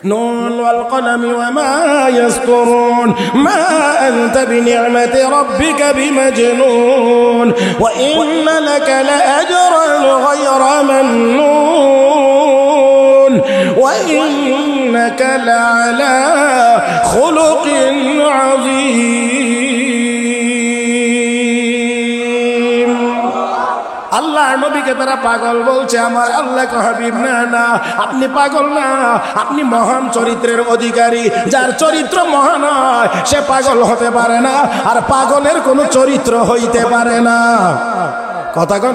نون والقلم وما يسطرون ما أنت بنعمة ربك بمجنون وإن لك لأجرا غير ممنون وإنك لعلى خلق عظيم আল্লাহ নবীকে তারা পাগল বলছে। আমার আল্লাহ কে হাবিব না না, আপনি পাগল না, আপনি মহান চরিত্রের অধিকারী। যার চরিত্র মহান হয় সে পাগল হতে পারে না, আর পাগলের কোনো চরিত্র হইতে পারে না। কথাগণ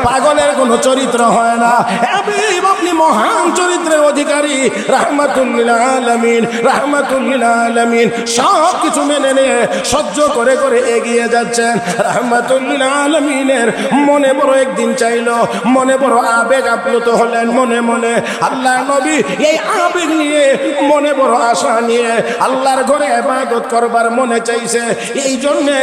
পাগলের কোনো চরিত্র হয় না। আপনি মহান চরিত্রের অধিকারী, রাহমাতুল লিল আলামিন সব কিছু মেনে নিয়ে সহ্য করে করে এগিয়ে যাচ্ছেন। রাহমাতুল লিল আলামিনের মনে বড় একদিন চাইলো, মনে বড় আবেগ আপ্লুত হলেন মনে মনে। আল্লাহ নবী এই আবেগ নিয়ে, মনে বড় আশা নিয়ে আল্লাহর ঘরে ইবাদত করবার মনে চাইছে। এই জন্যে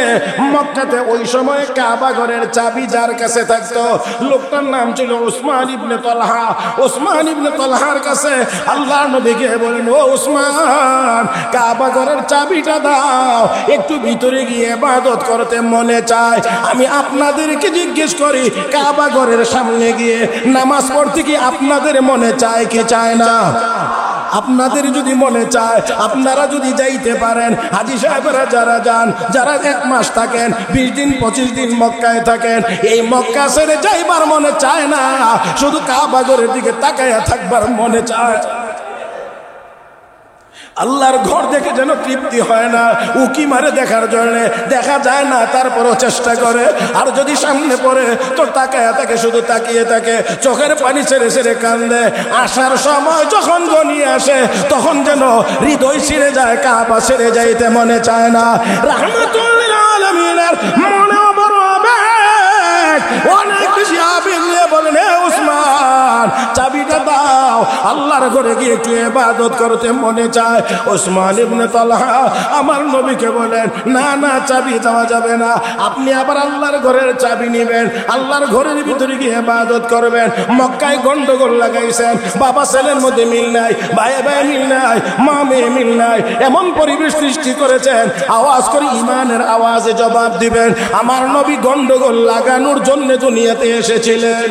মক্কাতে ওই সময় কাবা ঘরের চাবি যার কাছে থাকতো, লোকটার নাম ছিল উসমান ইবনে তালহা। উসমান ইবনে তালহার কাছে আল্লাহ নবী গিয়ে বলেন, ও উসমান, কাবা ঘরের চাবিটা দাও, একটু ভিতরে গিয়ে ইবাদত করতে মনে চায়। আমি আপনাদেরকে জিজ্ঞেস করি, কাবা ঘরের সামনে গিয়ে নামাজ পড়তে কি আপনাদের মনে চায় কি চায় না? আপনাদের যদি মনে চায়, আপনারা যদি যাইতে পারেন, হাজী সাহেবরা যারা যান, যারা 1 মাস থাকেন, 20 দিন 25 দিন মক্কায় থাকেন, এই মক্কা ছেড়ে যাইবার মনে চায় না, শুধু কাবা ঘরের দিকে তাকায়া থাকবার মনে চায়। আল্লাহর ঘর দেখে যেন তৃপ্তি হয় না, উকি মারে দেখার জন্য, দেখা যায় না তারপরও চেষ্টা করে। আর যদি সামনে পড়ে তো তাকায়া থাকে, শুধু তাকিয়ে থাকে, চোখের পানি ছেড়ে ছেড়ে কান্দে। আসার সময় যখন ঘনিয়ে আসে তখন যেন হৃদয় ছিঁড়ে যায়, কাবা ছেড়ে যাইতে মনে চায় না। রাহমাতুল লিল আলামিনের মনেও বড় আবেগ, অনেক বেশি আবেগ নিয়ে বলেন, হে উসমান, চাবিটা দাও, আল্লাহর ঘরে গিয়ে একটু ইবাদত করতে মনে চায়। উসমান ইবনে তালহা আমার নবীকে বলেন, না না, চাবি দেওয়া যাবে না, আপনি আবার আল্লাহর ঘরের চাবি নেবেন, আল্লাহর ঘরের ভিতরে গিয়ে ইবাদত করবেন। মক্কায় গন্ডগোল লাগাইছেন, বাবা ছেলের মধ্যে মিল নাই, ভাই ভাই মিল নাই, মা মেয়ে মিল নাই, এমন পরিবেশ সৃষ্টি করেছেন, আওয়াজ করে ইমানের আওয়াজে জবাব দিবেন। আমার নবী গন্ডগোল লাগানোর জন্য দুনিয়াতে এসেছিলেন।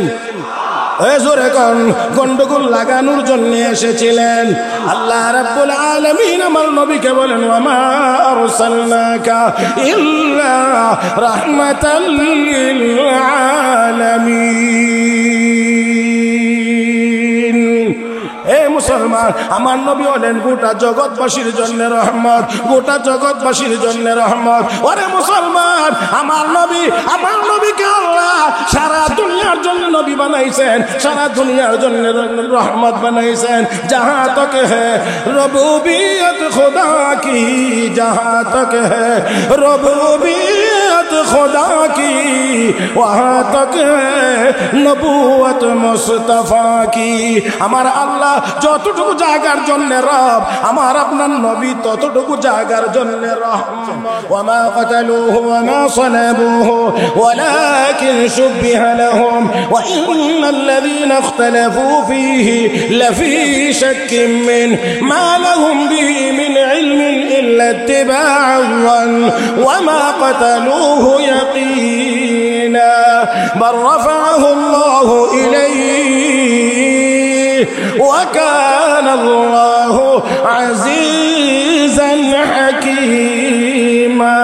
গন্ডগোল লাগানোর জন্য এসেছিলেন। আল্লাহ রাব্বুল আলামিন আমার নবীকে বলেন, ওয়ামা আরসালনাকা ইল্লা রাহমাতাল লিল আলামিন। হে মুসলমান, আমার নবী হলেন গোটা জগৎবাসীর জন্য রহমত, গোটা জগৎবাসীর জন্য রহমত। ওরে মুসলমান, আমার নবীকে আল্লাহ সারা দুনিয়ার জন্য নবী বানাইছেন, সারা দুনিয়ার জন্য রহমত বানাইছেন। जहाँ तक है रबूबियत खुदा की, जहाँ तक है रबूबियत खुदा की, वहाँ तक है नबूवत मुस्तफा की। আমার আল্লাহ যতটুকু জায়গার জন্য রব, আমার আপনার নবী ততটুকু জায়গার জন্য রহমত। ওয়ামা قتلوه وما صلبوه ولكن شبه لهم وإن الذين اختلفوا فيه لفي شك منه ما لهم به من علم إلا اتباع الظن وما قتلوه يقينا بل رفعه الله إليه وكان الله عزيزا حكيما।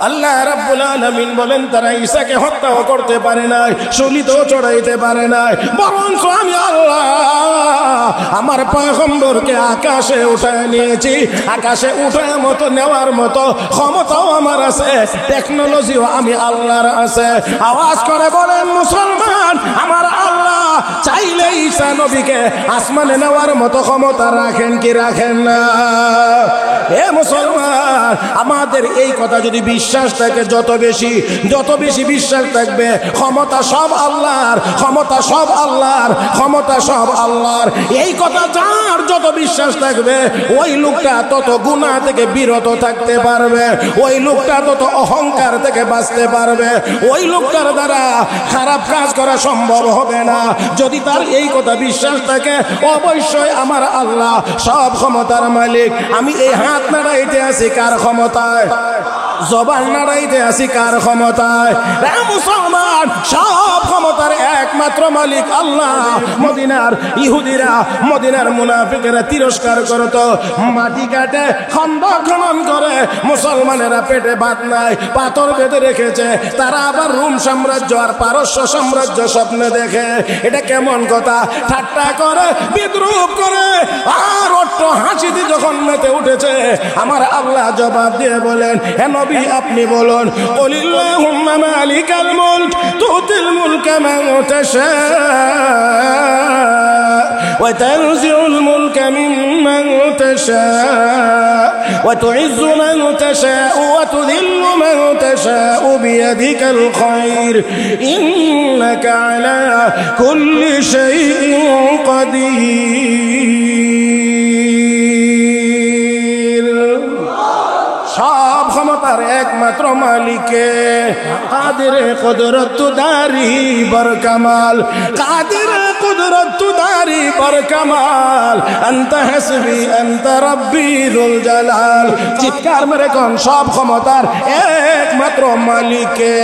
আল্লাহ রাব্বুল আলামিন বলেন, তারা ঈসাকে হত্যাও করতে পারে নাই, শূলিতেও চড়াইতে পারে নাই, বরঞ্চ আমি আল্লাহ আমার পয়গম্বরকে আকাশে উঠায় নিয়েছি। আকাশে উঠায় মতো নেওয়ার মতো ক্ষমতাও আমার আছে, টেকনোলজিও আমি আল্লাহর আছে। আওয়াজ করে বলেন মুসলমান, আমার আল্লাহ চাইলে ঈসা নবীকে আসমানে নেওয়ার মতো ক্ষমতা রাখেন কি রাখেন না? হে মুসলমান, আমাদের এই কথা যদি বিশ্বাস থাকে, যত বেশি বিশ্বাস থাকবে, ক্ষমতা সব আল্লাহর, ক্ষমতা সব আল্লাহর, ক্ষমতা সব আল্লাহর, এই কথা যার যত বিশ্বাস থাকবে ওই লোকটা তত গুনাহ থেকে বিরত থাকতে পারবে, ওই লোকটা তত অহংকার থেকে বাঁচতে পারবে, ওই লোকটার দ্বারা খারাপ কাজ করা সম্ভব হবে না। যদি তার এই কথা বিশ্বাস থাকে, অবশ্যই আমার আল্লাহ সব ক্ষমতার মালিক। আমি এই হাত নাড়াইতে আছি কার ক্ষমতায়? জবান নাড়াইতে আছি কার ক্ষমতায়? মুসলমান, সব ক্ষমতার একমাত্র মালিক আল্লাহ। মদিনার ইহুদিরা, মদিনার মুনাফিকেরা তিরস্কার করত, মাটি কাটে খন্দক খনন করে, মুসলমানেরা পেটে ভাত নাই পাথর বেঁধে রেখেছে, তারা আবার রোম সাম্রাজ্য আর পারস্য সাম্রাজ্য স্বপ্নে দেখে। এটা কেমন কথা? ঠাট্টা করে, বিদ্রুপ করে, আর অট্ট হাসিতে যখন মেতে উঠেছে, আমার আল্লাহ জবাব দিয়ে বলেন, হে নবী আপনি বলুন, কুলিল্লাহুম্মা মালিকাল মুলক তুতিল মুলকা মান তাশা ওয়া তানজিউল মুলকা মিম্মান তাশা ওয়া তুইজ্জু মান তাশা ওয়া তুযিল্লু মান তাশা বিয়াদিকাল খায়র ইন্নাকা আলা কুল্লি শাইইন কাদির। সব ক্ষমতার একমাত্র মালিকে, কাদের কুদরত দারি বরকামাল, কাদের কুদরত দারি বরকামাল, আনতা হাসবি আনতা রব্বি যুল জালাল। চিৎকার মেরে কোন সব ক্ষমতার একমাত্র মালিকে।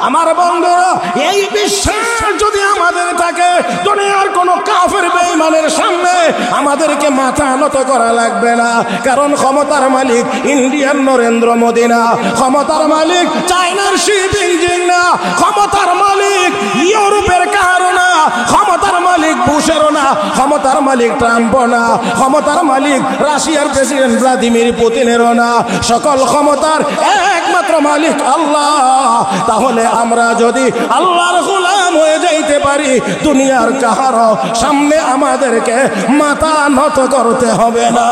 আমার বন্ধুরা, এই বিশ্বাস যদি আমাদের থাকে, দুনিয়ার কোন কাফের বেঈমানের সামনে আমাদেরকে মাথা নত করা লাগবে না। কারণ ক্ষমতার মালিক ইন্ডিয়ার নরেন্দ্র মোদি না, ক্ষমতার মালিক চায়নার শি জিনপিং না, ক্ষমতার মালিক ইউরোপের কারো না, ক্ষমতার মালিক বুশেরও না, ক্ষমতার মালিক ট্রাম্পও না, ক্ষমতার মালিক রাশিয়ার প্রেসিডেন্ট ভ্লাদিমির পুতিনেরও না। সকল ক্ষমতার একমাত্র মালিক আল্লাহ। তাহলে আমরা যদি আল্লাহর গোলাম হয়ে যাইতে পারি, দুনিয়ার কাহারও সামনে আমাদেরকে মাথা নত করতে হবে না।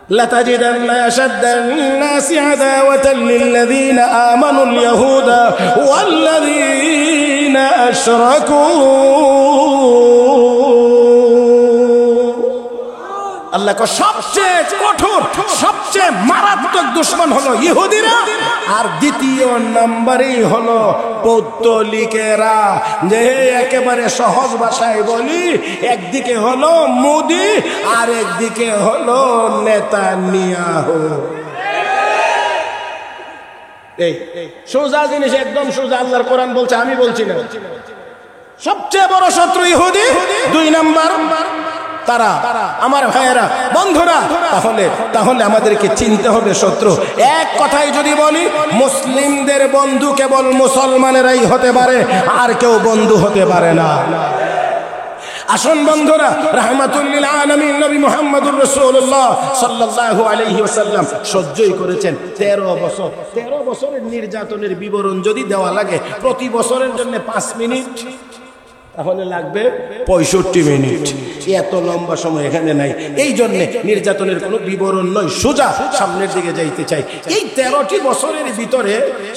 لتجدن أشد الناس عداوة للذين آمنوا اليهود والذين أشركوا। আল্লাহ সবচেয়ে কঠোর, সবচেয়ে মারাত্মক দুশমন হলো ইহুদিরা, আর দ্বিতীয় নম্বরেই হলো পৌত্তলিকেরা। যে একেবারে সহজ ভাষায় বলি, একদিকে হলো মোদি আর একদিকে হলো নেতানিয়াহু। এই সোজা জিনিস, একদম সোজা। আল্লাহর কোরআন বলছে, আমি বলছি না। সবচেয়ে বড় শত্রু ইহুদি, দুই নাম্বার তারা। আমার ভাইয়েরা, বন্ধুরা, তাহলে আমাদেরকে চিনতে হবে শত্রু। এক কথায় যদি বলি, মুসলিমদের বন্ধু কেবল মুসলমানেরাই হতে পারে, আর কেউ বন্ধু হতে পারে না। আসুন বন্ধুরা, রাহমাতুল লিল আলামিন নবী মুহাম্মদুর রাসূলুল্লাহ সাল্লাল্লাহু আলাইহি ওয়াসাল্লাম সহ্যই করেছেন 13 বছর। 13 বছরের নির্যাতনের বিবরণ যদি দেওয়া লাগে প্রতি বছরের জন্য 5 মিনিট, তাহলে লাগবে 65 মিনিট। এত লম্বা সময় এখানে নাই। এই জন্য নির্যাতনের কোনো বিবরণ নয়, সোজা সামনের দিকে যাইতে চাই। এই 13টি বছরের ভিতরে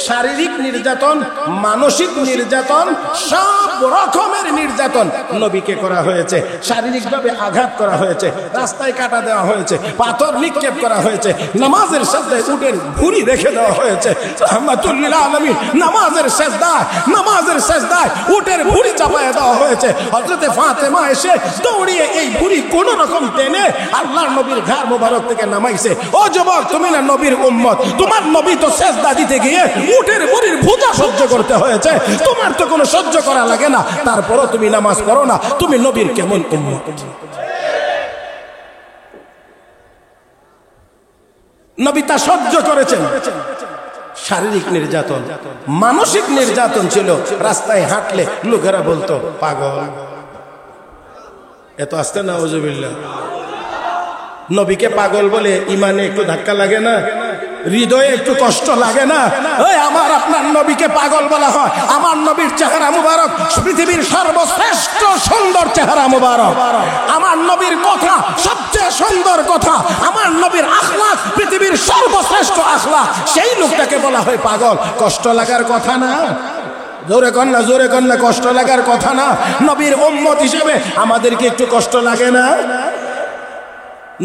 শারীরিক নির্যাতন, মানসিক নির্যাতন, সব রকমের নির্যাতন নবীকে করা হয়েছে। শারীরিকভাবে আঘাত করা হয়েছে, রাস্তায় কাটা দেওয়া হয়েছে, পাথর নিক্ষেপ করা হয়েছে, নামাজের সাজদায় উটের ভুঁড়ি রেখে দেওয়া হয়েছে। রাহমাতুল লিল আলামিন নামাজের সাজদায় উটের ভুঁড়ি চাপায় দেওয়া হয়েছে। হযরতে ফাতেমা এসে দৌড়িয়ে এই ভুঁড়ি কোন রকম টেনে আল্লাহর নবীর ঘাড় মোবারক থেকে নামাইছে। ও যুবক, তুমি না নবীর উম্মত, তোমার নবী তো সেজদা দিতে গিয়ে উটের ভুঁড়ির ভুজা সহ্য করতে হয়েছে, তোমার তো কোনো সহ্য করা লাগে না, তারপরও তুমি নামাজ পড়ো না, তুমি নবীর কেমন উম্মত? নবী তা সহ্য করেছেন। শারীরিক নির্যাতন, মানসিক নির্যাতন ছিল। রাস্তায় হাঁটলে লোকেরা বলতো পাগল। এত আসতে না ওজুবিল্লাহ। নবীকে পাগল বলে ইমানে একটু ধাক্কা লাগে না? হৃদয়ে একটু কষ্ট লাগে না? ওই আমার আপনার নবীকে পাগল বলা হয়। আমার নবীর চেহারা মুবারক পৃথিবীর সর্বশ্রেষ্ঠ সুন্দর চেহারা মুবারক। আমার নবীর কথা সবচেয়ে সুন্দর কথা। আমার নবীর আখলাক পৃথিবীর সর্বশ্রেষ্ঠ আখলাক। সেই লোকটাকে বলা হয় পাগল। কষ্ট লাগার কথা না? জোরে কন্যা কষ্ট লাগার কথা না? নবীর উম্মত হিসেবে আমাদেরকে একটু কষ্ট লাগে না?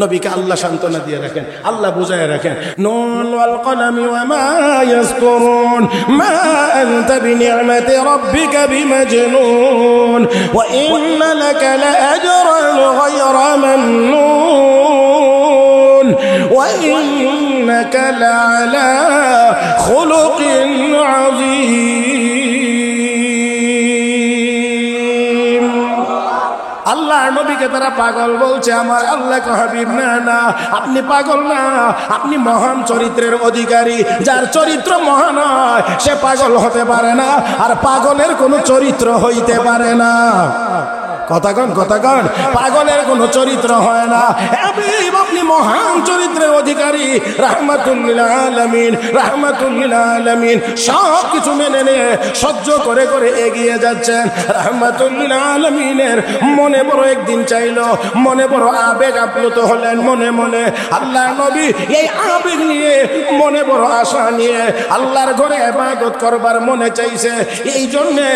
নবীকে আল্লাহ সান্ত্বনা দিয়ে রাখেন, আল্লাহ বুঝায় রাখেন। নুন ওয়াল কলামি ওয়া মা ইয়াসতুরুন মা আনতা বিনি'মাতি রাব্বিকা বিমাজনুন ওয়া ইন্না লাকা লাআজরান গায়রা মামনুন ওয়া ইন্নাকা লাআলা খুলুকিন আযীম। আল্লাহ নবীকে তারা পাগল বলছে, আমার আল্লাহ কে হাবিব না, না আপনি পাগল না, আপনি মহান চরিত্রের অধিকারী। যার চরিত্র মহান হয় সে পাগল হতে পারে না, আর পাগলের কোনো চরিত্র হইতে পারে না। কথা কন পাগলের কোনো চরিত্র হয় না। আপনি মহান চরিত্রের অধিকারী, রাহমাতুল লিল আলামিন, সব কিছু মেনে নিয়ে সহ্য করে করে এগিয়ে যাচ্ছেন। রাহমাতুল লিল আলামিনের মনে বড় একদিন চাইলো, মনে বড় আবেগ আপ্লুত হলেন মনে মনে। আল্লাহ নবী এই আবেগ নিয়ে, মনে বড় আশা নিয়ে আল্লাহর ঘরে ইবাদত করবার মনে চাইছে। এই জন্যে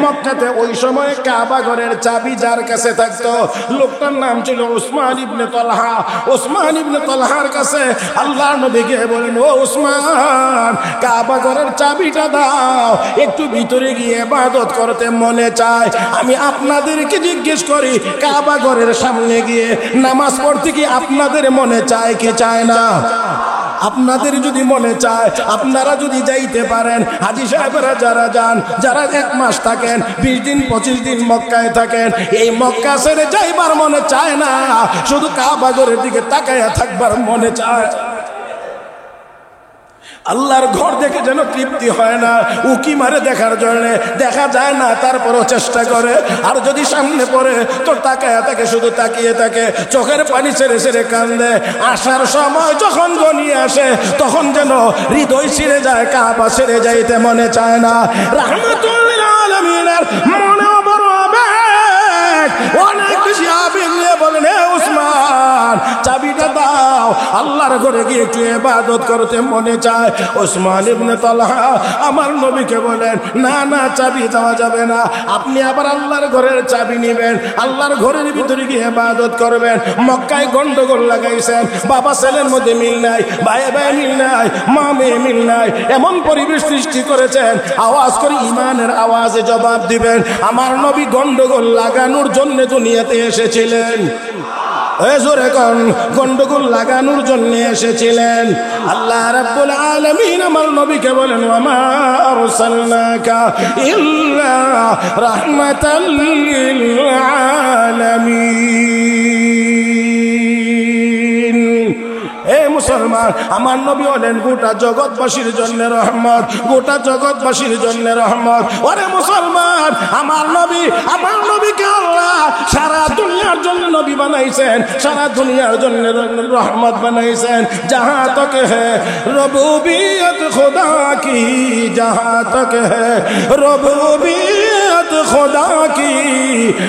মক্কাতে ওই সময় কাবা ঘরের চাবি যার কাছে থাকতো, লোকটার নাম ছিল উসমান ইবনে তালহা। উসমান ইবনে তালহার কাছে আল্লাহ নবী গিয়ে বলেন, ও উসমান, কাবা ঘরের চাবিটা দাও, একটু ভিতরে গিয়ে ইবাদত করতে মনে চায়। আমি আপনাদেরকে জিজ্ঞেস করি, কাবা ঘরের সামনে গিয়ে নামাজ পড়তে কি আপনাদের মনে চায় কি চায় না? আপনাদের যদি মনে চায়, আপনারা যদি যাইতে পারেন, হাজী সাহেবরা যারা যান, যারা 1 মাস থাকেন, 20 দিন 25 দিন মক্কায় থাকেন, এই মক্কা ছেড়ে যাইবার মনে চায় না, শুধু কাবা ঘরের দিকে তাকায়া থাকবার মনে চায়। আল্লাহর ঘর দেখে যেন তৃপ্তি হয় না, উকি মারে দেখার জন্য, দেখা যায় না তারপরও চেষ্টা করে। আর যদি সামনে পড়ে তো তাকায় থাকে, শুধু তাকিয়ে থাকে, চোখের পানি ছেড়ে ছেড়ে কান্দে। আসার সময় যখন ঘনিয়ে আসে তখন যেন হৃদয় ছিঁড়ে যায়, কাবা ছেড়ে যাইতে মনে চায় না। রাহমাতুল লিল আলামিনের মনেও বড় আবেগ, অনেক বেশি আবেগ নিয়ে বলেন, হে উসমান, চাবিটা দাও, আল্লাহর ঘরে গিয়ে একটু ইবাদত করতে মনে চায়। উসমান ইবনে তালহা আমার নবীকে বলেন, না না, চাবি দেওয়া যাবে না, আপনি আবার আল্লাহর ঘরের চাবি নেবেন, আল্লাহর ঘরের ভিতরে গিয়ে ইবাদত করবেন। মক্কায় গন্ডগোল লাগাইছেন, বাবা ছেলের মধ্যে মিল নাই, ভাই ভাই মিল নাই, মা মেয়ে মিল নাই, এমন পরিবেশ সৃষ্টি করেছেন, আওয়াজ করে ইমানের আওয়াজে জবাব দিবেন। আমার নবী গন্ডগোল লাগানোর জন্য দুনিয়াতে এসেছিলেন। জোরে কোন, গন্ডগোল লাগানোর জন্য এসেছিলেন। আল্লাহ রাব্বুল আলামিন আমার নবীকে বলেন, ওয়া মা আরসালনাকা ইল্লা রাহমাতাল লিল আলামিন। এ মুসলমান, আমার নবী হলেন গোটা জগৎবাসীর জন্য রহমত, গোটা জগৎবাসীর জন্য রহমত। ওরে মুসলমান, আমার নবীকে আল্লাহ সারা দুনিয়ার জন্য নবী বানাইছেন, সারা দুনিয়ার জন্য রহমত বানাইছেন। জাহাঁ তক হ্যায় রবুবিয়ত খুদা কি, জাহাঁ তক হ্যায় রবুবিয়ত খুদা কি,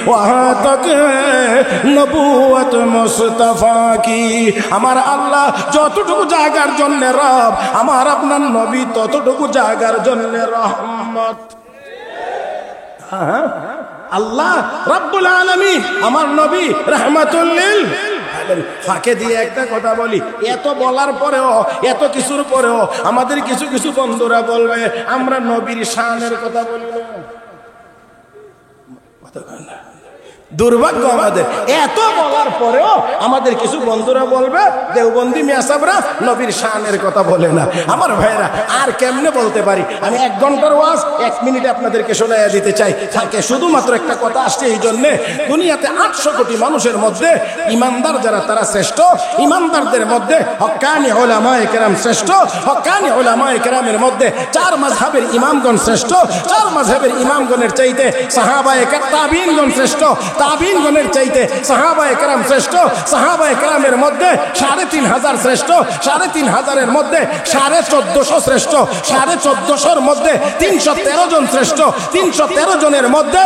ওয়াহাঁ তক হ্যায় নবুয়ত মুস্তাফা কি। আমার আল্লাহ যতটুকু জায়গার জন্য রব, আমার আপনার নবী ততটুকু জায়গার জন্য রহমত। আল্লাহ রাব্বুল আলামিন আমার নবী রাহমাতুল লিল আলামিন। ফাঁকে দিয়ে একটা কথা বলি, এত বলার পরেও, এত কিছুর পরেও আমাদের কিছু কিছু বন্ধুরা বলবে আমরা নবীর শানের কথা বলি না। দুর্ভাগ্য আমাদের, এত বলার পরেও আমাদের কিছু বন্ধুরা বলবে দেওবন্দি মিয়াসাবরা নবীর শানের কথা বলে না। আমার ভাইরা, আর কেমনে বলতে পারি? আমি 1 ঘন্টার ওয়াজ 1 মিনিটে আপনাদেরকে শোনাইয়া দিতে চাই। থাকে শুধুমাত্র একটা কথা আসছে এই জন্যে, দুনিয়াতে 800 কোটি মানুষের মধ্যে ইমানদার যারা তারা শ্রেষ্ঠ, ইমানদারদের মধ্যে হক্কানি উলামায়ে কেরাম শ্রেষ্ঠ, হক্কানি উলামায়ে কেরামের মধ্যে 4 মাযহাবের ইমামগণ শ্রেষ্ঠ, 4 মাযহাবের ইমামগণের চাইতে সাহাবায়ে তাবিঈনগণ শ্রেষ্ঠ, তাবিঈনগণের চাইতে সাহাবায়ে কেরাম শ্রেষ্ঠ, সাহাবায়ে কেরামের মধ্যে ৩৫০০ শ্রেষ্ঠ, ৩৫০০-এর মধ্যে ১৪৫০ শ্রেষ্ঠ, ১৪৫০-র মধ্যে ৩১৩ জন শ্রেষ্ঠ, ৩১৩ জনের মধ্যে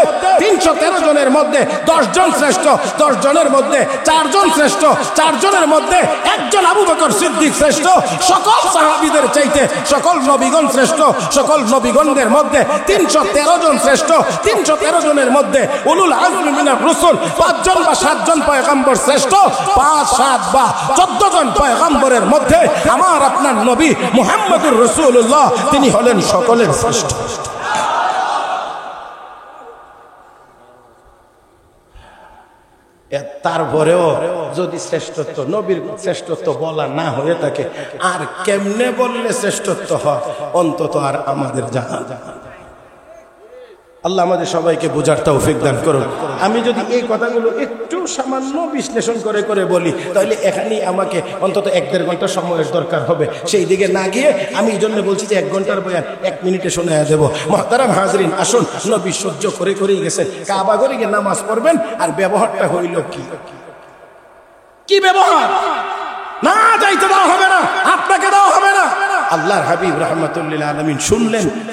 ১০ জন শ্রেষ্ঠ, 10 জনের মধ্যে 4 জন শ্রেষ্ঠ, 4 জনের মধ্যে একজন আবু বকর সিদ্দিক শ্রেষ্ঠ। সকল সাহাবীদের চাইতে সকল নবীগণ শ্রেষ্ঠ, সকল নবীগণদের মধ্যে ৩১৩ জন শ্রেষ্ঠ, ৩১৩ জনের মধ্যে উলুল আজমি মিনার রাসূল 5 জন বা 7 জন পয়গম্বর শ্রেষ্ঠ, 5, 7 বা 14 জন পয়গম্বরের মধ্যে আমার আপনার নবী মুহাম্মদুর রাসূলুল্লাহ তিনি হলেন সকলের শ্রেষ্ঠ। তারপরেও যদি শ্রেষ্ঠত্ব, নবীর শ্রেষ্ঠত্ব বলা না হয়ে থাকে, আর কেমনে বললে শ্রেষ্ঠত্ব হয় অন্তত আর আমাদের জানা। আল্লাহ আমাদের সবাইকে বোঝার তৌফিক দান করুন। আমি যদি এই কথাগুলো একটু সামান্য বিশ্লেষণ করে করে বলি, তাহলে এখানেই আমাকে অন্তত 1-1.5 ঘন্টা সময়ের দরকার হবে। সেই দিকে না গিয়ে আমি এই জন্য বলছি যে 1 ঘন্টার বয়ান 1 মিনিটে শোনায়া দেব। মুহতারাম হাজরিন, আসুন, নবী সহ্য করে করেই গেছেন, কাবা ঘরে গিয়ে নামাজ পড়বেন, আর ব্যবহারটা হইল কি ব্যবহার? না, যাইতে দেওয়া হবে না, আপনাকে দেওয়া হবে না। আল্লাহর হাবিব রাহমাতুল্লিল আলামিন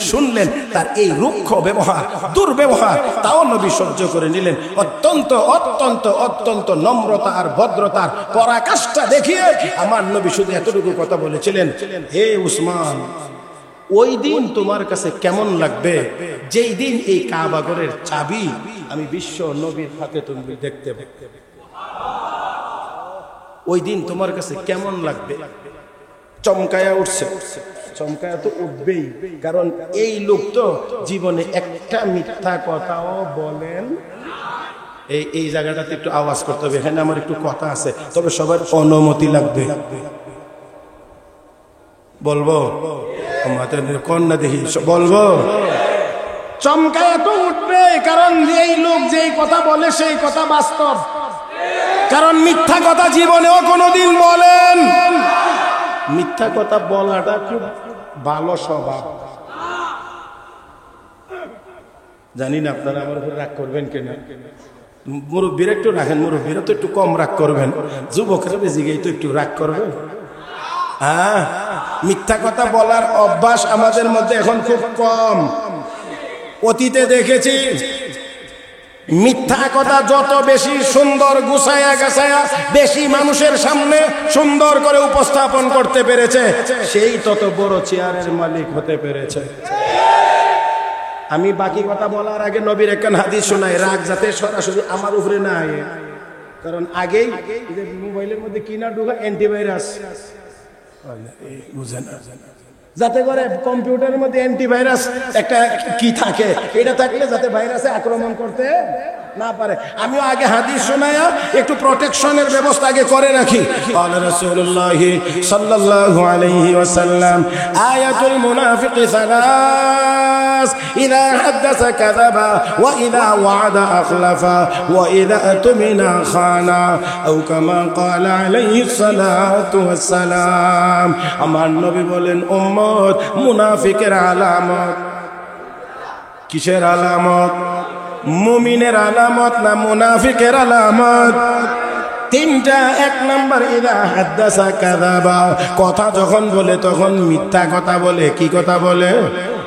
শুনলেন তার এই রুক্ষ ব্যবহার, দুর্ব্যবহার, তাও নবী সহ্য করে নিলেন। অত্যন্ত অত্যন্ত অত্যন্ত নম্রতা আর ভদ্রতার পরাকাষ্ঠা দেখিয়ে আমার নবী শুধু এতটুকু কথা বলেছিলেন, হে উসমান, ওই দিন তোমার কাছে কেমন লাগবে যেই দিন এই কাবা ঘরের চাবি আমি বিশ্ব নবীর হাতে তুমি দেখতে পাবে। ওই দিন তোমার কাছে কেমন লাগবে? চমকায়া উঠছে, চমকায়া তো উঠবেই, কারণ এই লোক তো জীবনে একটা মিথ্যা কথাও বলেন। এই জায়গাটাতে একটু আওয়াজ করতে হবে, এখানে আমার একটু কথা আছে, তবে সবার অনুমতি লাগবে। বলবো? কন্যা দেখি বলবো। চমকায়া তো উঠবে, কারণ এই লোক যেই কথা বলে সেই কথা বাস্তব। কারণ মিথ্যা কথা জীবনেও কোনোদিন বলেন। মিথ্যা কথা বলাটা খুব ভালো স্বভাব। জানি না আপনারা আমার উপর রাগ করবেন কিনা। মুরব্বীরা একটু রাখেন, মুরব্বীরা তো একটু কম রাগ করবেন, যুবকরা বেশি গিয়ে তো একটু রাগ করবেন। হ্যাঁ, মিথ্যা কথা বলার অভ্যাস আমাদের মধ্যে এখন খুব কম। অতীতে দেখেছি মিথ্যা কথা যত বেশি সুন্দর গুছায়া গাছায়া বেশি মানুষের সামনে সুন্দর করে উপস্থাপন করতে পেরেছে, সেই তত বড় চেয়ারের মালিক হতে পেরেছে। আমি বাকি কথা বলার আগে নবীর একখান হাদিস শোনাই, রাগ যাতে সরাসরি আমার উপরে না আয়ে। কারণ আগেই মোবাইলের মধ্যে কিনা ঢুকা অ্যান্টিভাইরাস, বুঝেন, যাতে করে কম্পিউটারের মধ্যে অ্যান্টিভাইরাস একটা কি থাকে, এটা থাকলে যাতে ভাইরাসে আক্রমণ করতে না পারে। আমিও আগে হাদিস শোনায়া একটু প্রোটেকশনের ব্যবস্থা আগে করে রাখি। ক্বালা রাসূলুল্লাহ সাল্লাল্লাহু আলাইহি ওয়াসাল্লাম, আয়াতুল মুনাফিকি সালাস, ইযা হাদাসা কাযাবা ওয়া ইযা ওয়া'আদা আখলাফা ওয়া ইযা আতমিনা খানা, আও কামা ক্বালা আলাইহিস সালাতু ওয়াস সালাম। আমার নবী বলেন, উম্মত, মুনাফিকের আলামত কিসের আলামত? মুমিনের আলামত না মুনাফিকের আলামত? তিনটা। 1 নাম্বার, ইযা হাদাসা কাযাবা, কথা যখন বলে তখন মিথ্যা কথা বলে। কি কথা বলে?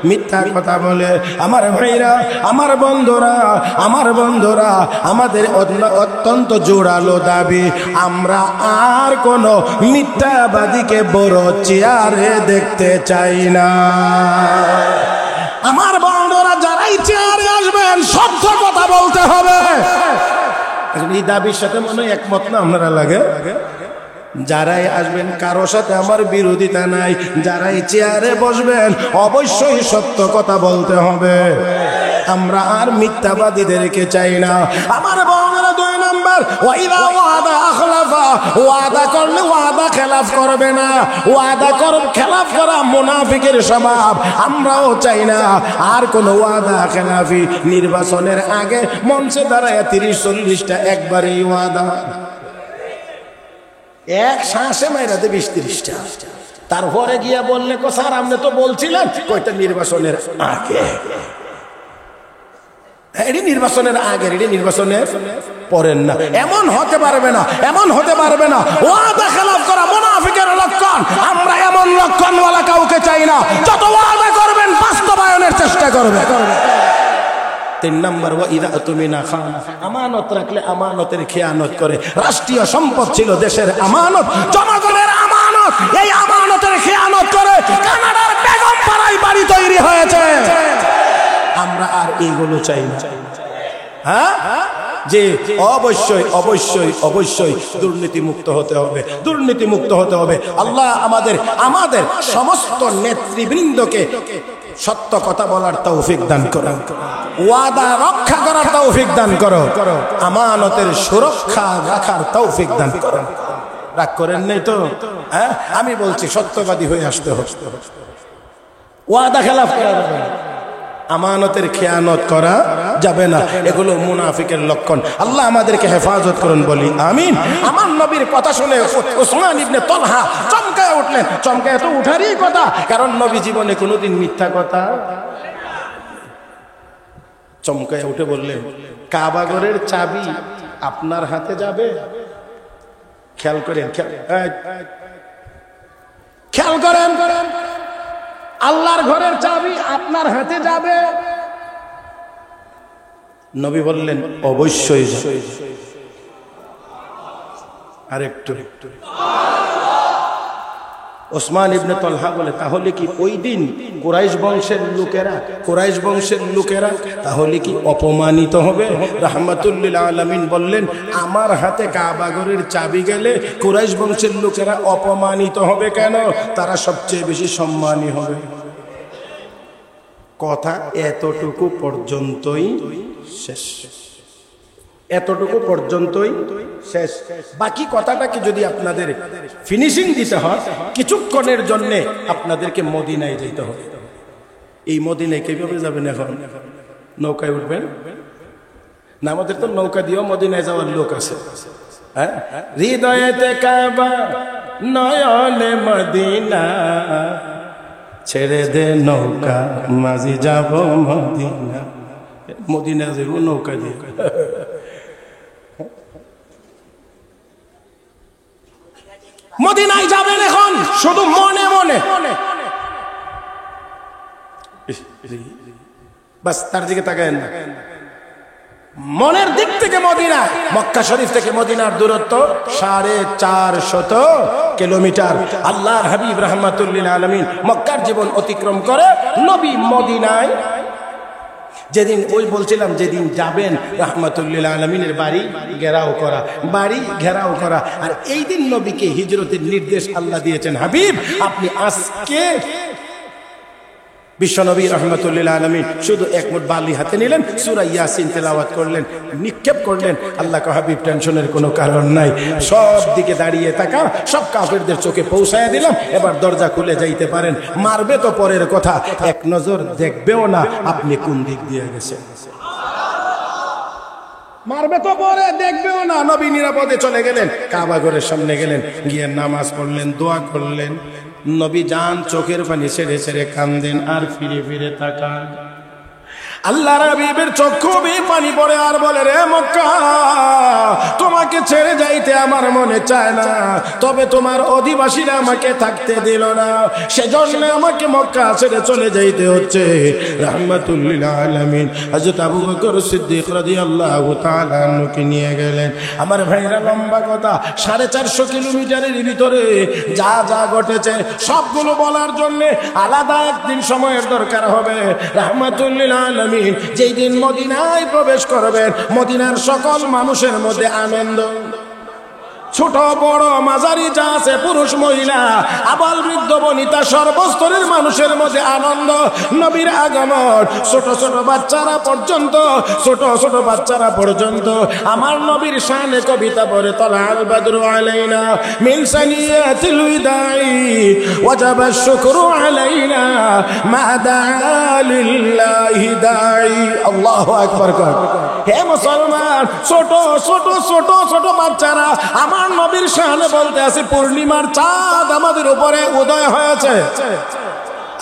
মিথ্যা কথা বলে। আমার ভাইরা, আমার বন্ধুরা, আমাদের অত্যন্ত জোরালো দাবি, আমরা আর কোন মিথ্যাবাদীকে বড় চেয়ারে দেখতে চাই না। আমার বন্ধুরা, যারাই চেয়ারে আসবেন সত্য কথা বলতে হবে। এই দাবির সাথে মনে হয় একমত না আপনারা? লাগে যারাই আসবেন কারো সাথে আমার বিরোধিতা নাই, যারাই চেয়ারে বসবেন অবশ্যই সত্য কথা বলতে হবে। আমরা আর মিথ্যাবাদীদেরকে চাই না। আমার বন্ধুরা, 2 নাম্বার, ওয়াইদা ওয়াদা আখলাফা, ওয়াদা করলে ওয়াদা খেলাফ করবে না। ওয়াদা খেলাফ করা মুনাফিকের স্বভাব, আমরাও চাই না। আর কোন ওয়াদা খেলাফি, নির্বাচনের আগে মঞ্চে দাঁড়ায় 30-40টা একবারেই ওয়াদা, এক শ্বাসে মাইরাতে 20-30টা। তারপরে গিয়া বললে, স্যার আপনি তো বলছিলেন, কয়টা নির্বাচনের আগে। এটি নির্বাচনের আগের, এটি নির্বাচনের পরের না। এমন হতে পারবে না, এমন হতে পারবে না। ওয়াদা খেলাফ করা মুনাফিকের লক্ষণ। আমরা এমন লক্ষণওয়ালা কাউকে চাই না। যত ওয়াদা করবেন বাস্তবায়নের চেষ্টা করবে। 3 নম্বর, ওয়াইদা তুমিনা খান, আমানত রাখলে আমানতের খেয়ানত করে। রাষ্ট্রীয় সম্পদ ছিল দেশের আমানত, জনগণের আমানত। এই আমানতের খেয়ানত করে কানাডার বেগম পাড়ায় বাড়ি তৈরি হয়েছে। আমরা আর এইগুলো চাই না। হ্যাঁ, যে অবশ্যই অবশ্যই অবশ্যই দুর্নীতি মুক্ত হতে হবে, দুর্নীতি মুক্ত হতে হবে। আল্লাহ আমাদের সমস্ত নেতৃবৃন্দকে সত্য কথা বলার তৌফিক দান করো, ওয়াদা রক্ষা করার তৌফিক দান করো, আমানতের সুরক্ষা রাখার তৌফিক দান করো। রাগ করেন নাই তো? হ্যাঁ, আমি বলছি সত্যবাদী হয়ে আসতে হবে, ওয়াদা খেলাফ করা যাবে না, আমানতের খেয়ানত করা যাবে না। এগুলো মুনাফিকের লক্ষণ। আল্লাহ আমাদেরকে হেফাজত করুন, বলি আমিন। আমার নবীর কথা শুনে উসমান ইবনে তালহা চমকায় উঠলেন। চমকায় তো উঠারই কথা, কারণ নবী জীবনে কোনোদিন মিথ্যা কথা। চমকায় উঠে বললেন, কাবা ঘরের চাবি আপনার হাতে যাবে? খেয়াল করেন, খেয়াল করেন, আল্লাহর ঘরের চাবি আপনার হাতে যাবে? নবী বললেন, অবশ্যই। আরেকটু ওসমান ইবনে তালহা বলে, তাহলে কি ওই দিন কুরাইশ বংশের লোকেরা তাহলে কি অপমানিত হবে? রাহমাতুল লিল আলামিন বললেন, আমার হাতে কাবা ঘরের চাবি গেলে কুরাইশ বংশের লোকেরা অপমানিত হবে কেন? তারা সবচেয়ে বেশি সম্মানী হবে। কথা এতটুকু পর্যন্তই শেষ, এতটুকু পর্যন্তই শেষ। বাকি কথাটাকে যদি আপনাদের ফিনিশিং দিতে হয়, কিছুক্ষণের জন্য আপনাদেরকে মদিনায় যেতে হবে। এই মদিনায় কিভাবে যাবেন? এখন নৌকায় উঠবেন না? আমাদের তো নৌকা দিয়েও মদিনায় যাওয়ার লোক আছে। হ্যাঁ, হৃদয়েতে কাবা নয়নে মদিনা, ছেড়ে দে নৌকা মাঝি যাব মদিনা। মদিনা যাব নৌকা দিয়ে। মদিনায় যাবেন এখন শুধু মনে মনে, বাস তার দিকে তাকায়েন না। মনের দিক থেকে মদিনা, মক্কা শরীফ থেকে মদিনার দূরত্ব 450 কিলোমিটার। আল্লাহর হাবিব রাহমাতুল লিল আলামিন মক্কার জীবন অতিক্রম করে নবী মদিনায় যেদিন, ওই বলছিলাম যেদিন যাবেন রাহমাতুল লিল আলামিনের বাড়ি ঘেরাও করা। আর এই দিন নবীকে হিজরতের নির্দেশ আল্লাহ দিয়েছেন, হাবিব আপনি আজকে বিশ্বনবী রাহমাতুল লিল আলামিন শুধু এক মুঠ বালি হাতে নিলেন, সূরা ইয়াসিন তেলাওয়াত করলেন, নিক্ষেপ করলেন। আল্লাহ কে হাবিব টেনশনের কোনো কারণ নাই, সব দিকে দাঁড়িয়ে থাকা সব কাফেরদের চোখে পৌঁছায়া দিলাম, এবার দরজা খুলে যাইতে পারেন। মারবে তো পরের কথা, এক নজর দেখবেও না আপনি কোন দিক দিয়ে গেছেন। মারবে তো পরে, দেখবেও না। নবী নিরাপদে চলে গেলেন, কাবা ঘরের সামনে গেলেন, গিয়ে নামাজ পড়লেন, দোয়া করলেন। নবী যান চোখের পানি ছেড়ে ছেড়ে কান্দেন আর ফিরে ফিরে তাকান। আল্লাহর হাবিবের চক্ষু বেয়ে পানি পড়ে আর বলে, রে মক্কা, তোমাকে ছেড়ে যাইতে আমার মনে চায় না, তবে তোমার অধিবাসীরা আমাকে থাকতে দিল না, সেজন্য আমাকে মক্কা ছেড়ে চলে যাইতে হচ্ছে। রাহমাতুল লিল আলামিন হযরত আবু বকর সিদ্দিক রাদিয়াল্লাহু তাআলা আনহুকে নিয়ে গেলেন। আমার ভাইরা, লম্বা কথা, 450 কিলোমিটারের ভিতরে যা যা ঘটেছে সবগুলো বলার জন্য আলাদা একদিন সময়ের দরকার হবে। রাহমাতুল লিল আলামিন যেই দিন মদিনায় প্রবেশ করবেন, মদিনার সকল মানুষের মধ্যে আনন্দ, ছোট বড় মাঝারি যা আছে, পুরুষ মহিলা আবাল বৃদ্ধ বনিতা সর্বস্তরের মানুষের মধ্যে আনন্দ। নবীর আগমন, ছোট ছোট বাচ্চারা পর্যন্ত আমার নবীর শানে কবিতা পড়ে, তলাল বাদরু আলাইনা মিন সানিয়াতিল বিদাই ওয়াজাবা শুকরু আলাইনা মা দাআ লিল্লাহি দাই। আল্লাহু আকবার। হে মুসলমান, ছোট ছোট ছোট ছোট বাচ্চারা আমার নবীর শানে বলতে আছে, পূর্ণিমার চাঁদ আমাদের উপরে উদয় হয়েছে।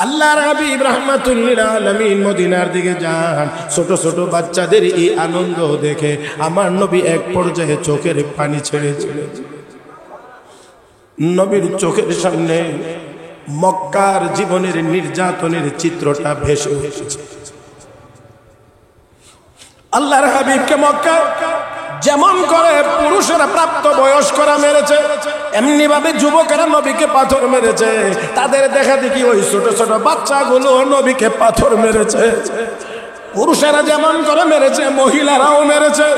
আল্লাহর হাবিব রাহমাতুল লিল আলামিন মদিনার দিকে যান। ছোট ছোট বাচ্চাদের এই আনন্দ দেখে আমার নবী এক পর্যায়ে চোখের পানি ছেড়েছিলেন। নবীর চোখের সামনে মক্কার জীবনের নির্যাতনের চিত্রটা ভেসে উঠেছে। আল্লাহর হাবিবকে মক্কা যেমন করে পুরুষেরা প্রাপ্ত বয়স্করা মেরেছে, এমনি ভাবে যুবকেরা নবীকে পাথর মেরেছে। তাদের দেখা দেখি ওই ছোট ছোট বাচ্চাগুলো নবীকে পাথর মেরেছে। পুরুষেরা যেমন করে মেরেছে, মহিলারাও মেরেছে।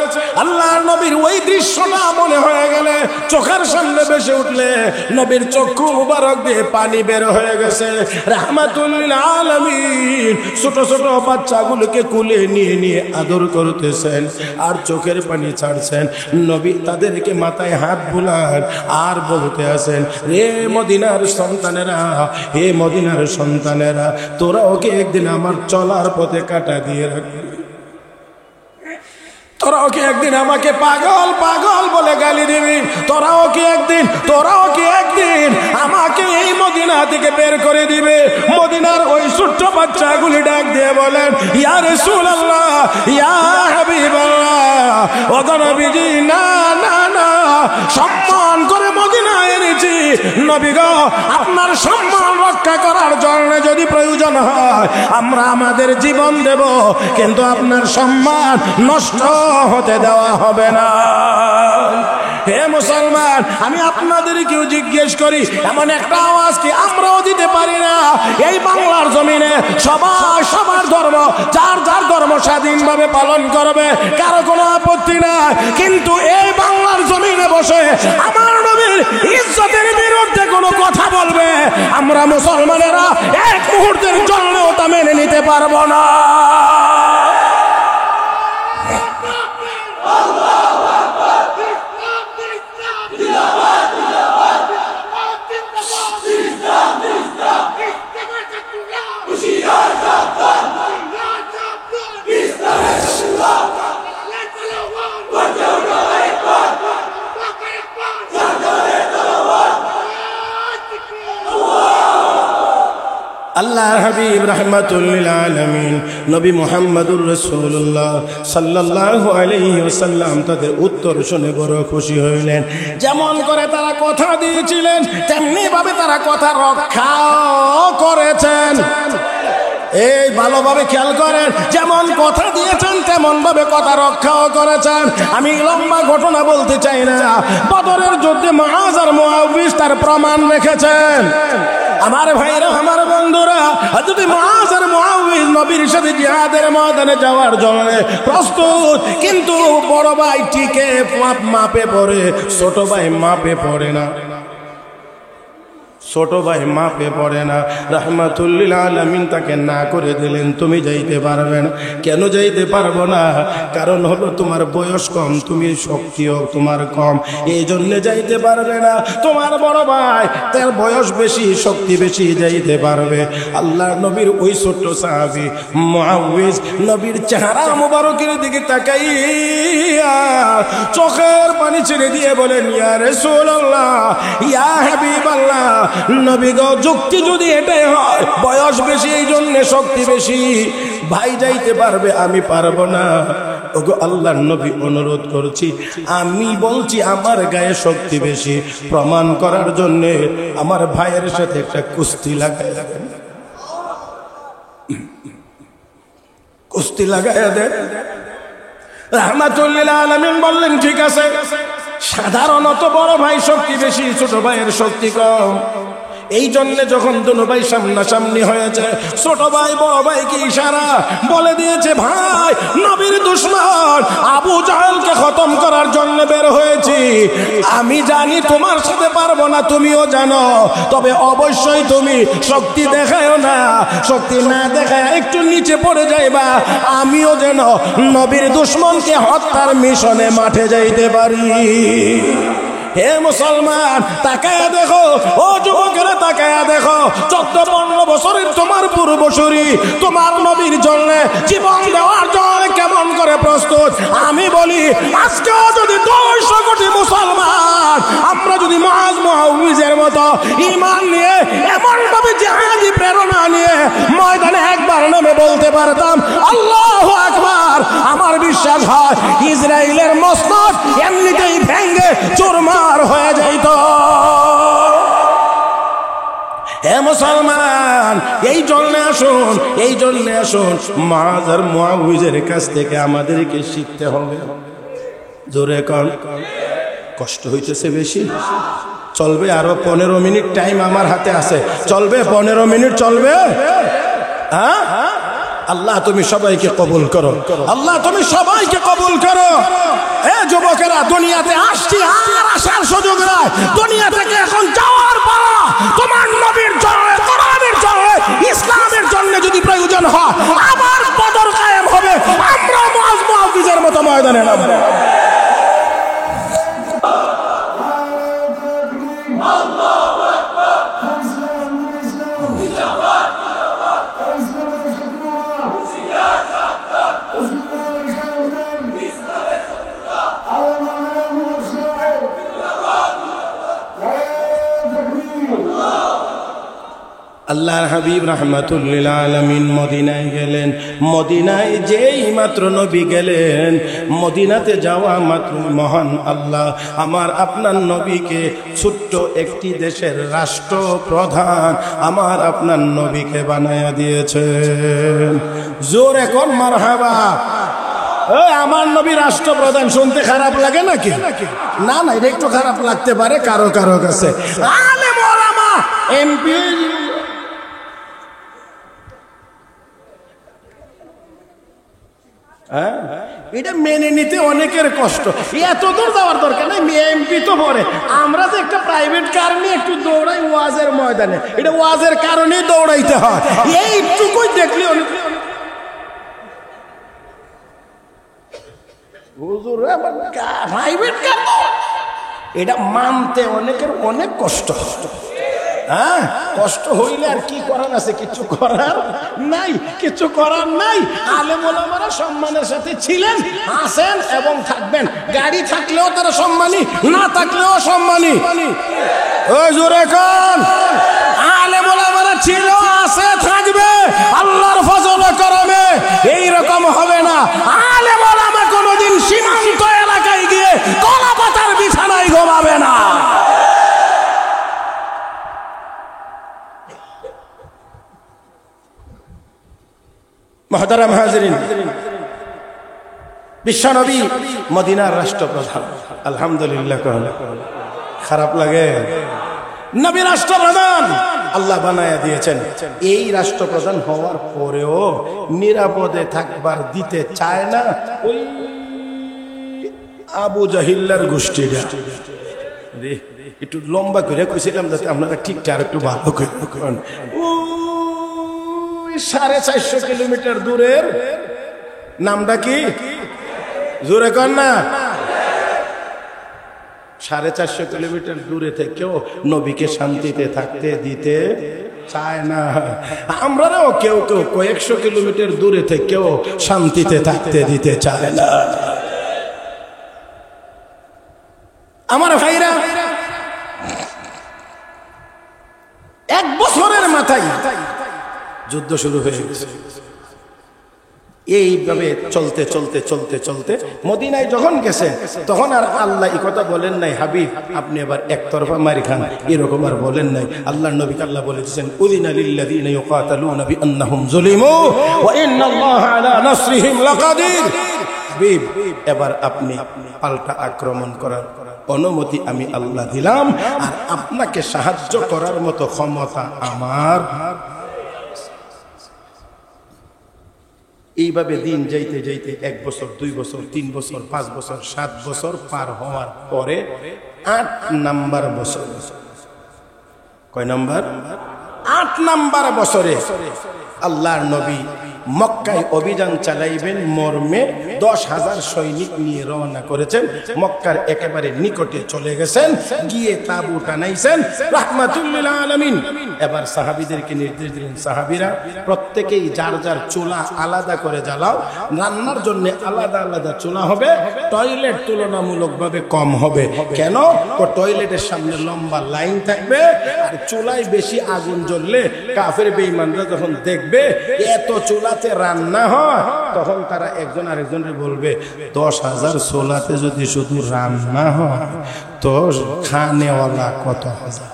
আল্লাহর নবীর ওই দৃশ্যটা মনে হয়ে গেলে, চোখের সামনে ভেসে উঠলে নবীর চক্ষু মুবারক দিয়ে পানি বের হয়ে গেছে। রাহমাতুল লিল আলামিন ছোট ছোট বাচ্চাগুলোকে কুলে নিয়ে নিয়ে আদর করতেছেন আর চোখের পানি ছাড়ছেন। নবী তাদেরকে মাথায় হাত বুলান আর বলতে আছেন, রে মদিনার সন্তানেরা, হে মদিনার সন্তানেরা, তোরা ওকে একদিন আমার চলার পথে কাটা দিয়ে রাখবি। তোরাও কি একদিন আমাকে পাগল পাগল বলে গালি দিবি? তোরাও কি একদিন আমাকে এই মদিনা থেকে বের করে দিবে? মদিনার ওই ছোট্ট বাচ্চাগুলি ডাক দিয়ে বলেন, ইয়া রাসূলুল্লাহ, ইয়া হাবিবাল্লাহ, ও নবীজি, না না না, সম্মান করে মদিনা এনেছি নবী গো। আপনার সম্মান রক্ষা করার জন্য যদি প্রয়োজন হয় আমরা আমাদের জীবন দেব, কিন্তু আপনার সম্মান নষ্ট হতে দেওয়া হবে না। হে মুসলমান, আমি আপনাদেরকেও জিজ্ঞেস করি, এমন একটা আওয়াজ কি আমরাও দিতে পারি না? এই বাংলার জমিনে সবাই সবার ধর্ম, যার যার ধর্ম স্বাধীনভাবে পালন করবে, কারো কোনো আপত্তি নাই। কিন্তু এই বাংলার জমিনে বসে আমার নবীর ইজ্জতের বিরুদ্ধে কোনো কথা বলবে, আমরা মুসলমানেরা এক মুহূর্তের জন্যও তা মেনে নিতে পারবো না। আল্লাহর হাবিব রাহমাতুল লিল আলামিন নবী মুহাম্মদুর রাসূলুল্লাহ সাল্লাল্লাহু আলাইহি ওয়াসাল্লাম তাদের উত্তর শুনে বড় খুশি হইলেন। যেমন করে তারা কথা দিয়েছিলেন তেমনি ভাবে তারা কথা রক্ষাও করেছেন। এই ভালোভাবে খেয়াল করেন, যেমন কথা দিয়েছেন তেমন ভাবে কথা রক্ষাও করেছেন। আমি লম্বা ঘটনা বলতে চাই না, বদরের যুদ্ধে মুআজ আর মুআউযিজ তার প্রমাণ রেখেছেন। আমার ভাইরা, আমার বন্ধুরা, যদি মুআজ আর মুআউযিজ নবীর সাথে জিহাদের ময়দানে যাওয়ার জন্য প্রস্তুত, কিন্তু বড় ভাই টিকে মাপে পড়ে, ছোট ভাই মাপে পড়ে না। ছোট ভাই মাপে পড়ে না। রাহমাতুল লিল আলামিন তাকে না করে দিলেন, তুমি যাইতে পারবে না। কেন যাইতে পারবো না? কারণ হলো তোমার বয়স কম, তুমি শক্তিও তোমার কম, এই জন্য যাইতে পারবে না। তোমার বড় ভাই তার বয়স বেশি, শক্তি বেশি, যাইতে পারবে। আল্লাহ নবীর ওই ছোট্ট সাহাবী মুআউযিজ নবীর চেহারা মুবারকের দিকে তাকাইয়া চোখের পানি ছেড়ে দিয়ে বলেন, ইয়া রাসূলুল্লাহ, ইয়া হাবিবাল্লাহ, নবী গো, যুক্তি যদি এটাই হয় বয়স বেশি এই জন্য শক্তি বেশি, ভাই যাইতে পারবে, আমি পারবো না। ওগো আল্লাহর নবী, অনুরোধ করছি, আমি বলছি আমার গায়ে শক্তি বেশি, প্রমাণ করার জন্য আমার ভাইয়ের সাথে একটা কুস্তি লাগাই দেন, কুস্তি লাগাইয়া দেন। রাহমাতুল লিল আলামিন বললেন, ঠিক আছে। সাধারণত বড় ভাই শক্তি বেশি, ছোট ভাইয়ের শক্তি কম। এই জন্য যখন দুনো ভাই সামনাসামনি হয়েছে, ছোট ভাই বড় ভাইকে ইশারা বলে দিয়েছে, ভাই, নবীর দুশমন আবু জাহেলকে খতম করার জন্য বের হয়েছি। আমি জানি তোমার সাথে পারবো না, তুমিও জানো, তবে অবশ্যই তুমি শক্তি দেখায়ও না। শক্তি না দেখায় একটু নিচে পড়ে যাইবা, আমিও যেন নবীর দুশমনকে হত্যার মিশনে মাঠে যাইতে পারি। হে মুসলমান তাকায়া দেখো, ও যুবকেরা তাকায়া দেখো, 14-15 বছরের তোমার পূর্বসূরি তোমার নবীর জন্য জীবন দেওয়ার জন্য কেমন করে প্রস্তুত। আমি বলি আজকেও যদি 200 কোটি মুসলমান আমরা যদি মুআজ মুআউযের মতো ঈমান নিয়ে এমন ভাবে জিহাদি প্রেরণা নিয়ে ময়দানে একবার নামে বলতে পারতাম আল্লাহু আকবার, আমার বিশ্বাস হয় ইসরায়েলের মস্তক এমনিতেই ভেঙে চুরমার হয়ে যাইত। হে মুসলমান, এই জন্য আসুন মুআজ আর মুআউযের কাছ থেকে আমাদেরকে শিখতে হবে। জোরে কোন কষ্ট হইতেছে বেশি? চলবে আরো 15 মিনিট টাইম আমার হাতে আছে, চলবে 15 মিনিট চলবে। হ্যাঁ, আল্লাহ তুমি সবাইকে কবুল করো, আল্লাহ তুমি সবাইকে কবুল করো। এ যুবকেরা, দুনিয়াতে আসছি আর আসার সুযোগ নাই, দুনিয়া থেকে এখন যাওয়ার পালা। তোমার নবীর জন্য, কোরআনের জন্য, ইসলামের জন্য যদি প্রয়োজন হয় আবার বদর কায়েম হবে, আমরা মুআজ মুআউযের মতো ময়দানে নামব। আল্লাহর হাবিব রাহমাতুল আলামিন মদিনায় গেলেন। মদিনায় যেই মাত্র নবী গেলেন, মদিনাতে যাওয়া মাত্র মহান আল্লাহ আমার আপনার নবীকে ছোট্ট একটি দেশের রাষ্ট্রপ্রধান আমার আপনার নবীকে বানায়া দিয়েছেন। জোরে কোন মারহাবা। আমার নবী রাষ্ট্রপ্রধান শুনতে খারাপ লাগে নাকি? না না, এটা একটু খারাপ লাগতে পারে কারো কারো কাছে। আলেম ওলামা, এমপি, এটা মেনে নিতে অনেকের কষ্ট। এত দূর যাওয়ার দরকার নেই, এমপি তো পরে। আমরা যে একটা প্রাইভেট কার নিয়ে একটু দৌড়াই ওয়াজের ময়দানে, এটা ওয়াজের কারণেই দৌড়াইতে হয়। এইটুকুই দেখলি প্রাইভেট কার, এটা মানতে অনেকের অনেক কষ্ট। হ্যাঁ, কষ্ট হইলে আর কি করার আছে? কিছু করার নাই, কিছু করার নাই। আলেম ওলামারা সম্মানের সাথে ছিলেন, আছেন এবং থাকবেন। গাড়ি থাকলেও তারা সম্মানী, না থাকলেও সম্মানী। ওই জোরে কোন, আলেম ওলামারা ছিল, আছে, থাকবে। আল্লাহর ফজল করবে এইরকম হবে না। আলেম ওলামা কোনোদিন সীমান্ত এলাকায় গিয়ে কলা পাতার বিছানায় ঘুমাবে না। মুহতারাম হাজিরিন, বিশ্বনবী মদিনার রাষ্ট্রপ্রধান। আলহামদুলিল্লাহ। খারাপ লাগে? নবী রাষ্ট্রপ্রধান আল্লাহ বানায়া দিয়েছেন। এই রাষ্ট্রপ্রধান হওয়ার পরেও নিরাপদে থাকবার দিতে চায় না ওই আবু জাহিল্লার গোষ্ঠীটা। একটু লম্বা করে কইছিলাম যাতে আপনারা ঠিকঠাক একটু ভালো করে 450 কিলোমিটার দূরের নামটা কি? জোরে কর না। 450 কিলোমিটার দূরে থেকেও নবীকে শান্তিতে থাকতে দিতে চায় না। আমরাও কেউ কেউ কয়েকশো কিলোমিটার দূরে থেকেও শান্তিতে থাকতে দিতে চায় না। আমার ভাইরা, 1 বছরের মাথায় যুদ্ধ শুরু হয়ে গেছে। এইভাবে চলতে চলতে চলতে চলতে মদিনায় যখন গেছেন তখন আর আল্লাহ এই কথা বলেন নাই, হাবিব আপনি এবার একতরফা মারি খান, এরকম আর বলেন নাই। আল্লাহর নবীকে আল্লাহ বলেছেন, উযিনা লিল্লাযীনা ইউকাতালুনা বিআন্নাহুম যুলিমু ওয়া ইন্নাল্লাহা আলা নাসরিহিম লাকাদির। হাবিব এবার আপনি পাল্টা আক্রমণ করার অনুমতি আমি আল্লাহ দিলাম, আর আপনাকে সাহায্য করার মতো ক্ষমতা আমার। এইভাবে দিন যাইতে যাইতে 1 বছর, 2 বছর, 3 বছর, 5 বছর, 7 বছর পার হওয়ার পরে 8 নাম্বার বছর, কয় নাম্বার? 8 নাম্বার বছরে আল্লাহর নবী মক্কায় অভিযান চালাইবেন মর্মে 10,000 সৈনিক নিয়ে রওনা করেছেন। মক্কার একেবারে নিকটে চলে গেছেন, গিয়ে তাবু টানাইছেন রাহমাতুল লিল আলামিন। এবার সাহাবীদেরকে নির্দেশ দিলেন, সাহাবীরা প্রত্যেকেই যার যার চুলা আলাদা করে জ্বালাও, রান্নার জন্য আলাদা আলাদা চুলা হবে, টয়লেট তুলনামূলকভাবে কম হবে। কেন? টয়লেটের সামনে লম্বা লাইন থাকবে, আর চুলায় বেশি আগুন জ্বললে কাফের বেঈমানরা যখন দেখবে এত চুলাতে রান্না হয়, তখন তারা একজন আরেকজনের বলবে 10,000 চুলাতে যদি শুধু রান্না হয় তো খানেওয়ালা কত হাজার।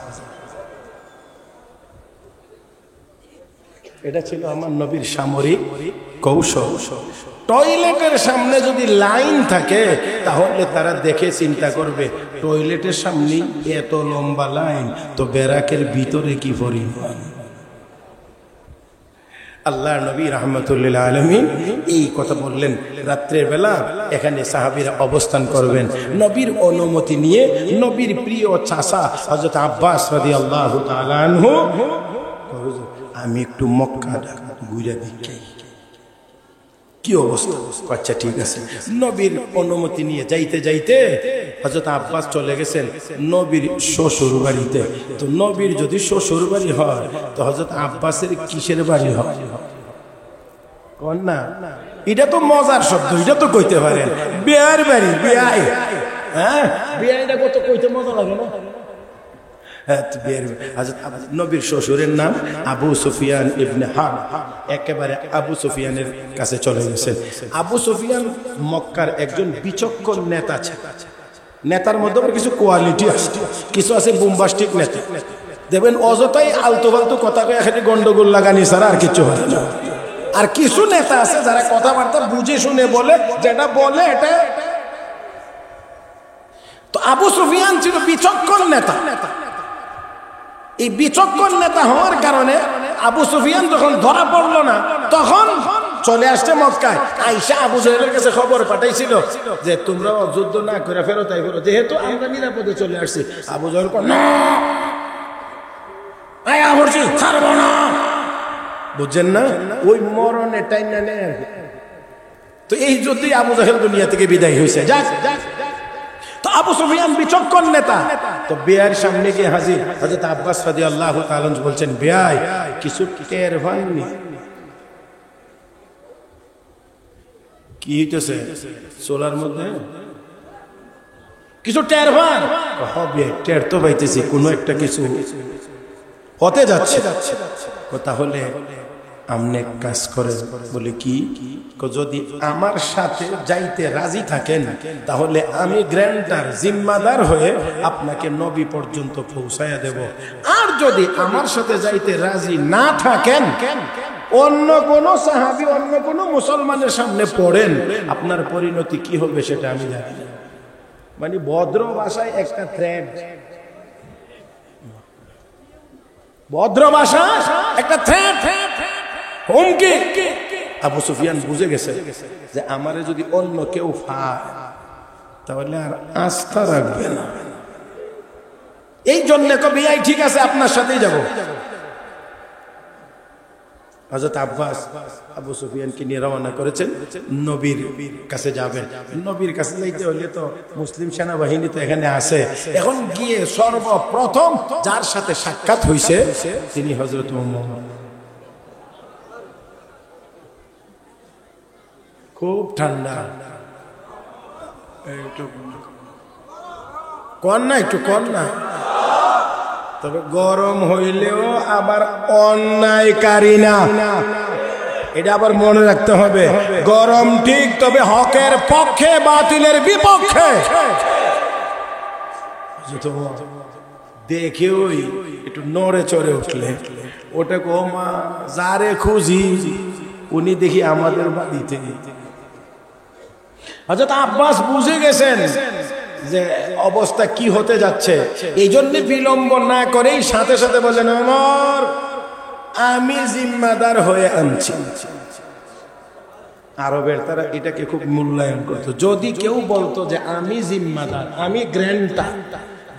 এটা ছিল আমার নবীর সামরিক কৌশল। টয়লেটের সামনে যদি লাইন থাকে তাহলে তারা দেখে চিন্তা করবে টয়লেটের সামনে এত লম্বা লাইন, তো ব্যারাকের ভিতরে কি পরিমাণ। আল্লাহ নবী রাহমাতুল লিল আলামিন এই কথা বললেন। রাত্রের বেলা এখানে সাহাবীরা অবস্থান করবেন। নবীর অনুমতি নিয়ে নবীর প্রিয় চাচা হযরত আব্বাস রাদিয়াল্লাহু তাআলা আনহু, আমি একটু মক্কা ঘুরে দেখি কি অবস্থা। আচ্ছা ঠিক আছে। নবীর অনুমতি নিয়ে যাইতে যাইতে হযরত আব্বাস চলে গেছেন নবীর শ্বশুর বাড়িতে। তো নবীর যদি শ্বশুর বাড়ি হয় তো হযরত আব্বাসের কিসের বাড়ি হয়? কোন না, এটা তো মজার শব্দ, এটা তো কইতে পারেন বিয়ার বাড়ি, বিয়াই। হ্যাঁ, বিয়াইটা কত কইতে মজা লাগে না? নবীর শ্বশুরের নাম আবু সুফিয়ান ইবনে হারব। একেবারে আবু সুফিয়ানের কাছে চলে গেছেন। আবু সুফিয়ান মক্কার একজন বিচক্ষণ নেতা ছিল। নেতার মধ্যে কিছু কোয়ালিটি আছে, কিছু আছে বোম্বাস্টিক নেতা, দেখবেন অযথাই আলতু ফালতু কথা কয়ে এখানে গন্ডগোল লাগানি ছাড়া আর কিছু হয় না। আর কিছু নেতা আছে যারা কথাবার্তা বুঝে শুনে বলে, যেটা বলে এটা। তো আবু সুফিয়ান ছিল বিচক্ষণ নেতা। এই বিচক্ষণ নেতা হওয়ার কারণে আবু সুফিয়ান যখন ধরা পড়লো না, তখন চলে আসছে মক্কায়। আয়েশা আবু জাহেলের কাছে খবর পাঠাইছিল যে তোমরা যুদ্ধ না করে ফেরত আইবো, যেহেতু আমরা নিরাপদে চলে আসছি। আবু জাহেল কয় না, আয়া বলছি ছাড়বো না। বুঝছেন না, ওই মরণে টাইম না নেই। তো এই যুদ্ধে আবু জাহেল দুনিয়া থেকে বিদায় হয়েছে। যাক, তো আবু সুফিয়ান বিচক্ষণ নেতা। তো বেয়ার সামনে গিয়ে হাজির হযরত আব্বাস রাদিয়াল্লাহু তাআলা বলছেন, বেয়াই কিছু টের পাননি? কি হইতেছে সোলার মধ্যে? কিছু টের পান? হবে, টের তো পাইতেছি, কোনো একটা কিছু হতে যাচ্ছে। তাহলে আমনে কাজ করেন। বলে কি? যদি আমার সাথে যাইতে রাজি থাকেন তাহলে আমি গ্র্যান্টার জিম্মাদার হয়ে আপনাকে নবী পর্যন্ত পৌঁছায়া দেব। আর যদি আমার সাথে যাইতে রাজি না থাকেন, অন্য কোন সাহাবী অন্য কোন মুসলমানের সামনে পড়েন, আপনার পরিণতি কি হবে সেটা আমি জানি না। মানে ভদ্র ভাষায় একটা থ্রেড, ভদ্র ভাষা একটা থ্রেড, হুমকি। আবু সুফিয়ান বুঝে গেছে যে আমারে যদি অন্য কেউ পায় তাহলে আর আস্থা রাখবে না। এই জন্য কবি আই ঠিক আছে আপনার সাথেই যাব। হযরত আব্বাস আবু সুফিয়ানকে নিয়ে রওনা করেছেন, নবীর কাছে যাবেন। নবীর কাছে যাইতে হলে তো মুসলিম সেনাবাহিনী তো এখানে আছে। এখন গিয়ে সর্বপ্রথম যার সাথে সাক্ষাৎ হইছে তিনি হযরত ওমর। খুব ঠান্ডা, কন না, একটু কন না। তবে গরম হইলেও আবার অন্যায়কারী না, এটা আবার মনে রাখতে হবে। গরম ঠিক, তবে হকের পক্ষে, বাতিলের বিপক্ষে। দেখে ওই একটু নড়ে চড়ে উঠলে ওটা কো মা যারে খুঁজি উনি দেখি আমাদের বাড়িতে। হযরত আব্বাস বুঝে গেছেন যে অবস্থা কি হতে যাচ্ছে, এই জন্য বিলম্ব না করেই সাথে সাথে বলেন, ওমর আমি জিম্মাদার হয়ে আনছি। আরবের তারা এটাকে খুব মূল্যায়ন করতো। যদি কেউ বলতো যে আমি জিম্মাদার, আমি গ্র্যান্টার,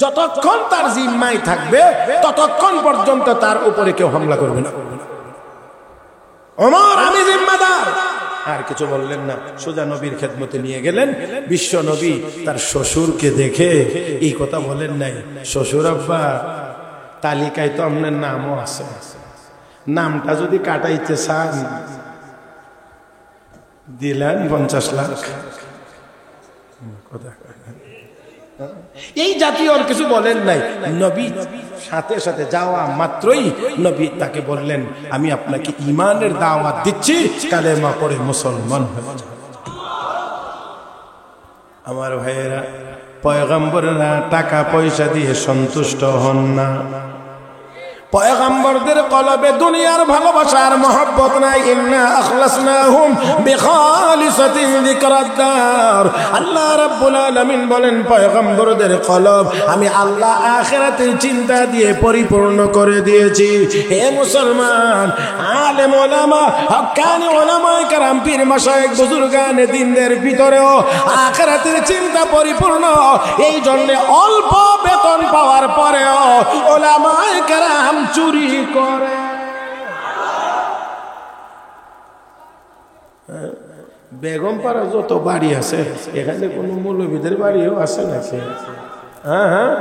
যতক্ষণ তার জিম্মায় থাকবে ততক্ষণ পর্যন্ত তার উপরে কেউ হামলা করবে না। ওমর আমি জিম্মাদার। আর কিছু বললেন না, সোজা নবীর খেদমতে নিয়ে গেলেন। বিশ্ব নবী তার শ্বশুরকে দেখে এই কথা বলেন নাই, শ্বশুর আব্বা তালিকায় তো আপনার নামও আছে, নামটা যদি কাটাইতে চান দিলেন 50 লাখ। এই জাতীয় আর কিছু বলেন নাই। নবী সাথে সাথে যাওয়া মাত্রই নবী তাকে বললেন, আমি আপনাকে ঈমানের দাওয়াত দিচ্ছি, কালেমা পড়ে মুসলমান হয়ে যান। আমার ভাইয়েরা, পয়গম্বররা টাকা পয়সা দিয়ে সন্তুষ্ট হন না। পয়গম্বরদের কলবে দুনিয়ার ভালোবাসার মহব্বত নাই। ইন্না আখলাসনাহুম বিখালিসাতিন যিকরাদ্দার। আল্লাহ রাব্বুল আলামিন বলেন, পয়গম্বরদের কলব আমি আল্লাহ আখিরাতের চিন্তা দিয়ে পরিপূর্ণ করে দিয়েছি। হে মুসলমান, আলেম ওলামা, হক্কানি ওলামায়ে কেরাম, পীর মাশায়েখ, বুজুর্গানে দ্বীনদের ভিতরেও আখিরাতের চিন্তা পরিপূর্ণ। এই জন্য অল্প বেতন পাওয়ার পরেও ওলামায়ে কেরাম চুরি করে। বেগম পাড়া যত বাড়ি আছে এখানে কোন মৌলবীদের বাড়িও আছে নাকি? হ্যাঁ হ্যাঁ,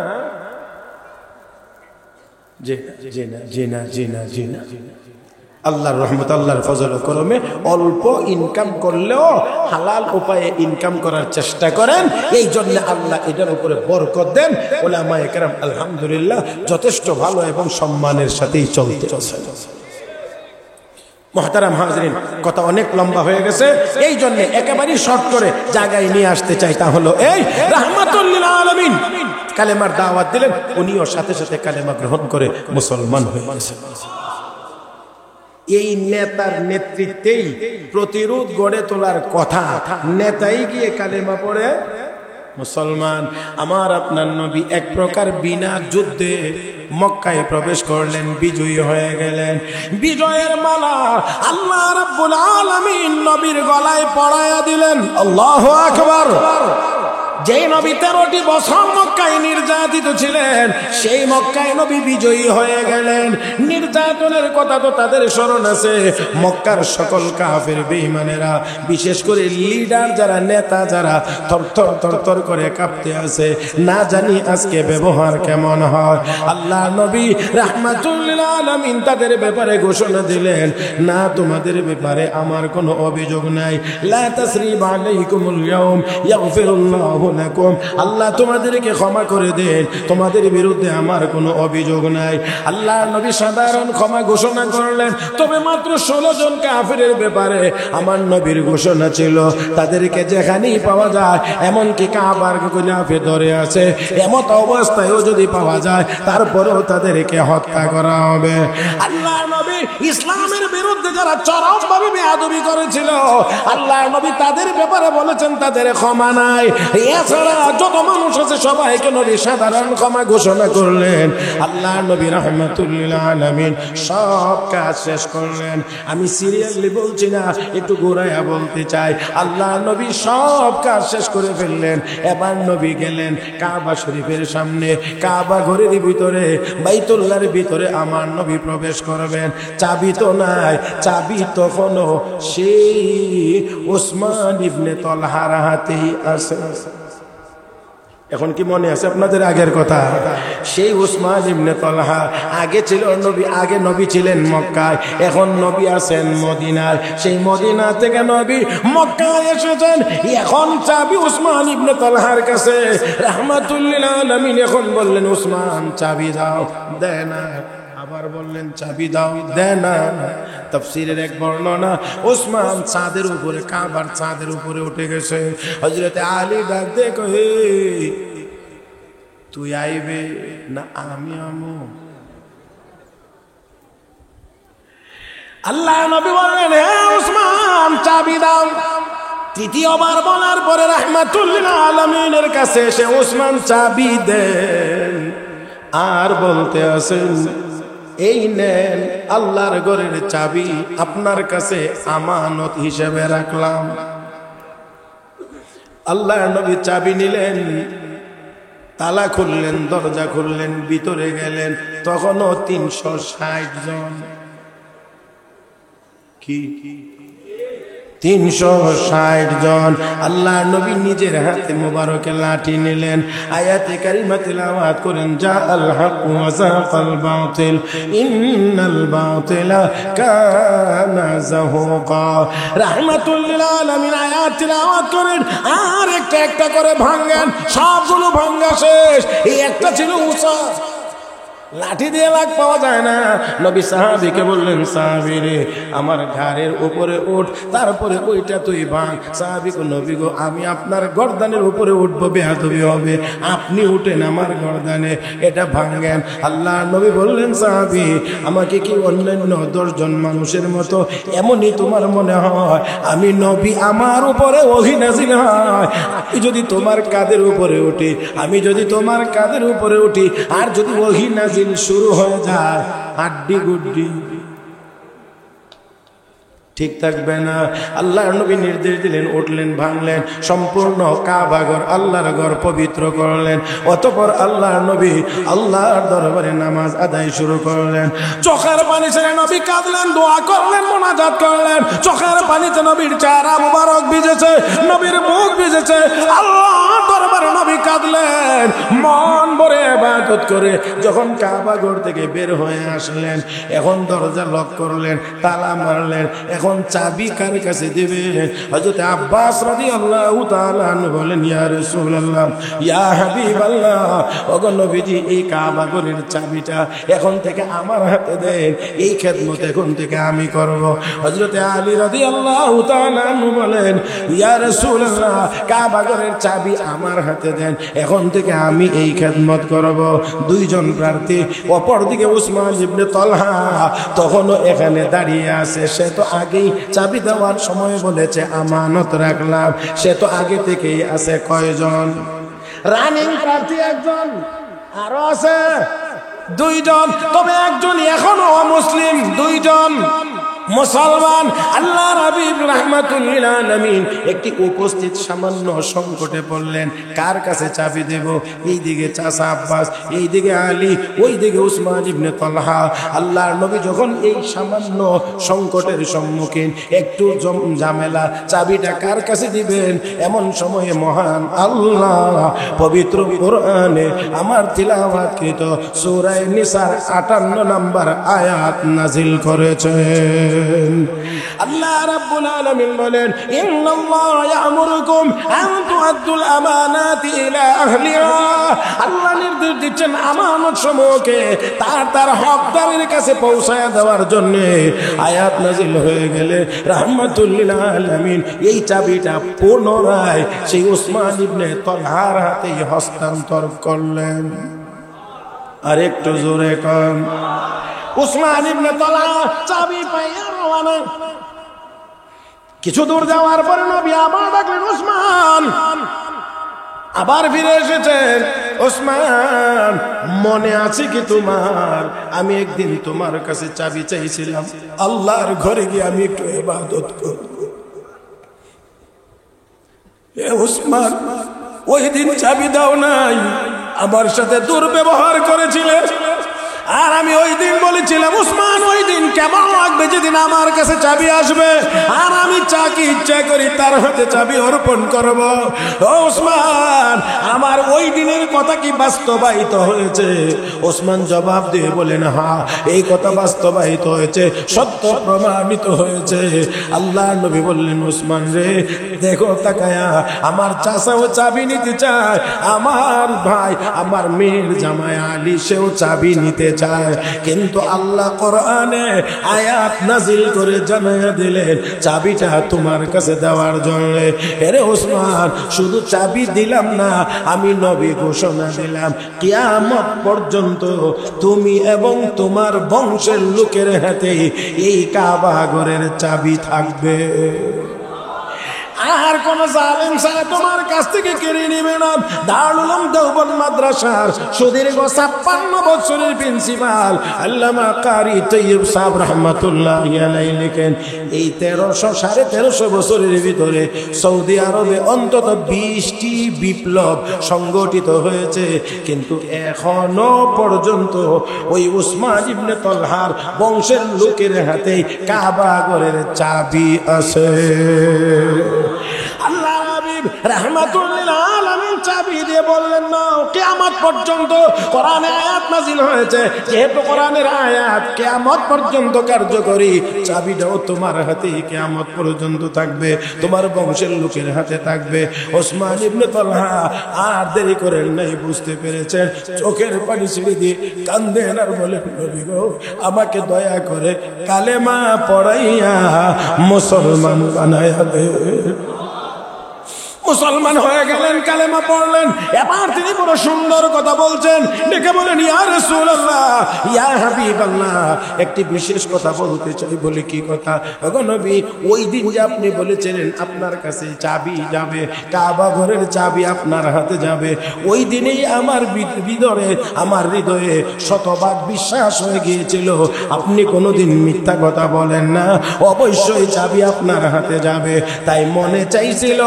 আল্লাহর রহমত, আল্লাহর ফজল করমে অল্প ইনকাম করলেও হালাল উপায়ে ইনকাম করার চেষ্টা করেন। এই জন্য আল্লাহ এটার উপরে বরকত দেন। উলামায়ে কেরাম আলহামদুলিল্লাহ যথেষ্ট ভালো এবং সম্মানের সাথেই চলতেছে। মুহতারাম হাজরিন, কথা অনেক লম্বা হয়ে গেছে, এই জন্য একেবারেই শর্ট করে জায়গায় নিয়ে আসতে চাই। তা হলো এই, রাহমাতুল লিল আলামিন কালেমার দাওয়াত দিলেন, উনিও সাথে সাথে কালেমা গ্রহণ করে মুসলমান হয়ে গেছেন। এই নেতার নেতৃত্বেই প্রতিরোধ গড়ে তোলার কথা, নেতাই গিয়ে কালেমা পড়ে মুসলমান। আমার আপনার নবী এক প্রকার বিনা যুদ্ধে মক্কায় প্রবেশ করলেন, বিজয়ী হয়ে গেলেন। বিজয়ের মালা আল্লাহ রাব্বুল আলামিন নবীর গলায় পরায়া দিলেন। আল্লাহু আকবার। যেই নবী 13টি বছর মক্কায় নির্যাতিত ছিলেন, সেই মক্কায় নবী বিজয়ী হয়ে গেলেন। নির্যাতনের কথা তো তাদের স্মরণ আছে। মক্কার সকল কাফের বেঈমানেরা, বিশেষ করে লিডার যারা, নেতা যারা, থরথর থরথর করে কাঁপতে আছে। না জানি আজকে ব্যবহার কেমন হয়। আল্লাহ নবী রাহমাতুল লিল আলামিন তাদের ব্যাপারে ঘোষণা দিলেন, না তোমাদের ব্যাপারে আমার কোনো অভিযোগ নাই। লা তাসরিবা আলাইকুমুল ইয়াউম ইয়াগফিরুল্লাহু লাকুম। আল্লাহ তোমাদেরকে ক্ষমা করে দেন, তোমাদের বিরুদ্ধে আমার কোনো অভিযোগ নাই। আল্লাহ নবী সাধারণ ক্ষমা ঘোষণা করলেন, তবে মাত্র 16 জন কাফিরের ব্যাপারে আমার নবীর ঘোষণা ছিল, তাদেরকে যেখানেই পাওয়া যায়, এমনকি কাবার গিলাফে ধরে আছে, এমত অবস্থায়ও যদি পাওয়া যায়, তারপরেও তাদেরকে হত্যা করা হবে। আল্লাহ নবী ইসলামের বিরুদ্ধে যারা চরমভাবে বেয়াদবি করেছিল, আল্লাহ নবী তাদের ব্যাপারে বলেছেন তাদের ক্ষমা নাই। এছাড়া যত মানুষ আছে সবাইকে নবী সাধারণ ক্ষমা ঘোষণা করলেন। আল্লাহ নবী রাহমাতুল লিল আলামিন সব কাজ শেষ করলেন। আমি সিরিয়াসলি বলছি না, একটু ঘুরাইয়া বলতে চাই। আল্লাহ নবী সব কাজ শেষ করে ফেললেন। এবার নবী গেলেন কাবা শরীফের সামনে। কাবা ঘরের ভিতরে, বাইতুল্লাহর ভিতরে আমার নবী প্রবেশ করবেন। চাবি তো নাই, চাবি তখনও সেই ওসমান ইবনে তলহার হাতেই আছে। এখন কি মনে আছে আপনাদের আগের কথা? সেই ওসমান ইবনে তলহা আগে ছিল নবী, আগে নবী ছিলেন মক্কায়, এখন নবী আছেন মদিনায়। সেই মদিনা থেকে নবী মক্কায় এসেছেন। এখন চাবি ওসমান ইবনে তলহার কাছে। রাহমাতুল লিল আলামিন এখন বললেন, ওসমান চাবি দাও, দেয় না। আবার বললেন চাবি দাও, দেয় না। তাফসীরের এক বর্ণনা, ওসমান চাঁদের উপরে, কাবার চাঁদের উপরে উঠে গেছে। হযরতে আলী ডাক দিয়ে কহে, তুই আইবে না আমি আমু? আল্লাহ নবী বললেন, হে ওসমান চাবি দাও। তৃতীয়বার বলার পরে রাহমাতুল লিল আলামিনের কাছে এসে ওসমান চাবি দেন, আর বলতে আছেন, এই নেন আল্লাহর ঘরের চাবি, আপনার কাছে আমানত হিসেবে রাখলাম। আল্লাহ নবী চাবি নিলেন, তালা খুললেন, দরজা খুললেন, ভিতরে গেলেন। তখনও 360 জন। কি 360 জন। আল্লাহ নবী নিজের হাতে মোবারকে লাঠি নিলেন, আয়াতে কারিমা তিলাওয়াত করেন, জাআল হক ওয়া যাকাল বাতিল ইন্নাল বাতিলা কানা যাহুকা। রাহমাতুল লিল আলামিন আয়াত তিলাওয়াত করেন, আর একটা একটা করে ভাঙেন, সবগুলো ভাঙা শেষ। এই একটা ছিল উঁচা, লাঠি দিয়ে লাগ পাওয়া যায় না। নবী সাহাবীকে বললেন, সাহাবী রে আমার ঘাড়ের উপরে উঠ, তারপরে ওইটা তুই ভাঙ। সাহাবী কো, নবী গো আমি আপনার গর্দানের উপরে উঠবো, বেয়াদবি হবে, আপনি উঠেন আমার গর্দানে, এটা ভাঙেন। আল্লাহ নবী বললেন, সাহাবী আমাকে কি অন্যান্য 10 জন মানুষের মতো এমনই তোমার মনে হয়? আমি নবী, আমার উপরে ওহী নাযিল হয়, আমি যদি তোমার কাঁধের উপরে উঠি, আমি যদি তোমার কাঁধের উপরে উঠি, আর যদি ওহী নাযিল শুরু হয়ে যায়, হাড্ডি গুড্ডি ঠিক থাকবে না। আল্লাহর নবী নির্দেশ দিলেন, উঠলেন, ভাঙলেন, সম্পূর্ণ কাবা ঘর আল্লাহর ঘর পবিত্র করলেন। অতঃপর আল্লাহর নবী আল্লাহর দরবারে নামাজ আদায় শুরু করলেন। চোখের পানি ছেড়ে নবী কাঁদলেন, দোয়া করলেন, মুনাজাত করলেন। চোখের পানিতে নবীর চেহারা মুবারক ভিজেছে, নবীর মুখ ভিজেছে। আল্লাহর দরবারে নবী কাঁদলেন, মন ভরে ইবাদত করে। যখন কাবা ঘর থেকে বের হয়ে আসলেন, এখন দরজা লক করলেন, তালা মারলেন। এখন চাবি কার কাছে দিবেন? হযরত আব্বাস রাদিয়াল্লাহু তাআলা আনহু বলেন, ইয়া রাসূলুল্লাহ, ইয়া হাবিবাল্লাহ, ওগো নবীজি এই কাবা ঘরের চাবিটা এখন থেকে আমার হাতে দেন, এই খেদমত এখন থেকে আমি করব। হযরত আলী রাদিয়াল্লাহু তাআলা আনহু বলেন, ইয়া রাসূলুল্লাহ, কাবা ঘরের চাবি আমার হাতে দেন, এখন থেকে আমি এই খেদমত করব। 2 জন প্রার্থী। অপরদিকে উসমান ইবনে তালহা তখনও এখানে দাঁড়িয়ে আছে। সে তো আগেই চাবি দেওয়ার সময় বলেছে আমানত রাখলাম, সে তো আগে থেকেই আছে। কয়জন? রানিং প্রার্থী 1 জন, আরো আছে 2 জন, তবে 1 জন এখনো অমুসলিম, 2 জন মুসলমান। আল্লাহর হাবিব রাহমাতুল লিল আলামিন একটি উপস্থিত সামান্য সংকটে পড়লেন। কার কাছে চাবি দেব? এইদিকে চাচা আব্বাস, এইদিকে আলী, ওইদিকে উসমান ইবনে তালহা। আল্লাহর নবী যখন এই সামান্য সংকটের সম্মুখীন, একটু ঝামেলা, চাবিটা কার কাছে দিবেন? এমন সময়ে মহান আল্লাহ পবিত্র কোরআনে আমার তিলাওয়াতকৃত সূরা নিসার 58 নম্বর আয়াত নাযিল করেছেন। আল্লাহ রাব্বুল আলামিন বলেন, ইন্নাল্লাহা ইয়া'মুরুকুম আন তু'আদ্দুল আমানাতি ইলা আহলিহা। আল্লাহ নির্দেশ দিচ্ছেন আমানত সমূহকে তার হকদারের কাছে পৌঁছায় দেওয়ার জন্য। আয়াত নাযিল হয়ে গেলে রাহমাতুল লিল আলামিন এই চাবিটা পুনরায় সেই উসমান ইবনে তালহার হাতে হস্তান্তর করলেন। আর একটু জোরে কন। উসমান ইবনে তালহা চাবি পাইয়া রওনা। কিছু দূর যাওয়ার পরে নবী আবার ডাকলেন, উসমান। আবার ফিরে এসেছেন। উসমান, মনে আছে কি তোমার, আমি একদিন তোমার কাছে চাবি চাইছিলাম, আল্লাহর ঘরে গিয়ে আমি একটু ইবাদত করব। এ উসমান, ওই দিন চাবি দাও নাই, আমার সাথে দুর্ব্যবহার করেছিলে। আর আমি ওই দিন বলেছিলাম, উসমান ওই দিন কেমন লাগবে যেদিন আমার কাছে চাবি আসবে, আর আমি যাকে ইচ্ছা করি তার হাতে চাবি অর্পণ করব। ও উসমান, আমার ওই দিনের কথা কি বাস্তবায়িত হয়েছে? উসমান জবাব দিয়ে বলেন, হ্যাঁ, এই কথা বাস্তবায়িত হয়েছে, সত্য প্রমাণিত হয়েছে। আল্লাহ নবী বললেন, উসমান রে, দেখো তাকায়া, আমার চাচাও চাবি নিতে চায়, আমার ভাই, আমার মেয়ের জামাই আলী, সেও চাবি নিতে চায়, কিন্তু আল্লাহ কোরআনে আয়াত নাযিল করে জানায়া দিলেন চাবিটা তোমার কাছে দেওয়ার জন্য। এরে ওসমান, শুধু চাবি দিলাম না, আমি নবী ঘোষণা দিলাম, কিয়ামত পর্যন্ত তুমি এবং তোমার বংশের লোকের হাতে এই কাবা ঘরের চাবি থাকবে। আর কোন জালেম ছাড়া তোমার কাছ থেকে কেড়ে নেবে না। দারুল উলুম দেওবন্দ মাদ্রাসার সুদীর্ঘ 56 বছরের প্রিন্সিপাল আল্লামা কারি তৈয়ব সাহেব রাহমাতুল্লাহি আলাইহি লিখেন, এই 1300 বছরের ভিতরে সৌদি আরবে অন্তত 20টি বিপ্লব সংগঠিত হয়েছে, কিন্তু এখনো পর্যন্ত ওই উসমান ইবনে তালহার বংশের লোকের হাতে কাবা ঘরের চাবি আছে। আল্লাহ হাবিব রাহমাতুল্লিল আলামিন চাবি দিয়ে বললেন না, কিয়ামত পর্যন্ত কোরআনে আয়াত নাযিল হয়েছে, যেহেতু কোরআনের আয়াত কিয়ামত পর্যন্ত কার্যকরী, চাবিটাও তোমার হাতে কিয়ামত পর্যন্ত থাকবে, তোমার বংশের লোকের হাতে থাকবে। ওসমান ইবনে তালহা আর দেরি করেন নাই, বুঝতে পেরেছেন, চোখের পানি ছেড়ে দিয়ে কান্দেন আর বলেন, নবী গো, আমাকে দয়া করে কালেমা পড়াইয়া মুসলমান বানায়া দে। মুসলমান হয়ে গেলেন, কালেমা পড়লেন। এবার তিনি বড় সুন্দর কথা বলছেন, ডেকে বলেন, ইয়া রাসূলুল্লাহ, ইয়া হাবিবাল্লাহ, একটি বিশেষ কথা বলতে চাই। বলি কি কথা? ওগো নবী, ওই দিন যে আপনি বলেছিলেন আপনার কাছে চাবি যাবে, কাবা ঘরের চাবি আপনার হাতে যাবে, ওই দিনেই আমার ভিতরে, আমার হৃদয়ে শতভাগ বিশ্বাস হয়ে গিয়েছিল আপনি কোনোদিন মিথ্যা কথা বলেন না, অবশ্যই চাবি আপনার হাতে যাবে। তাই মনে চাইছিল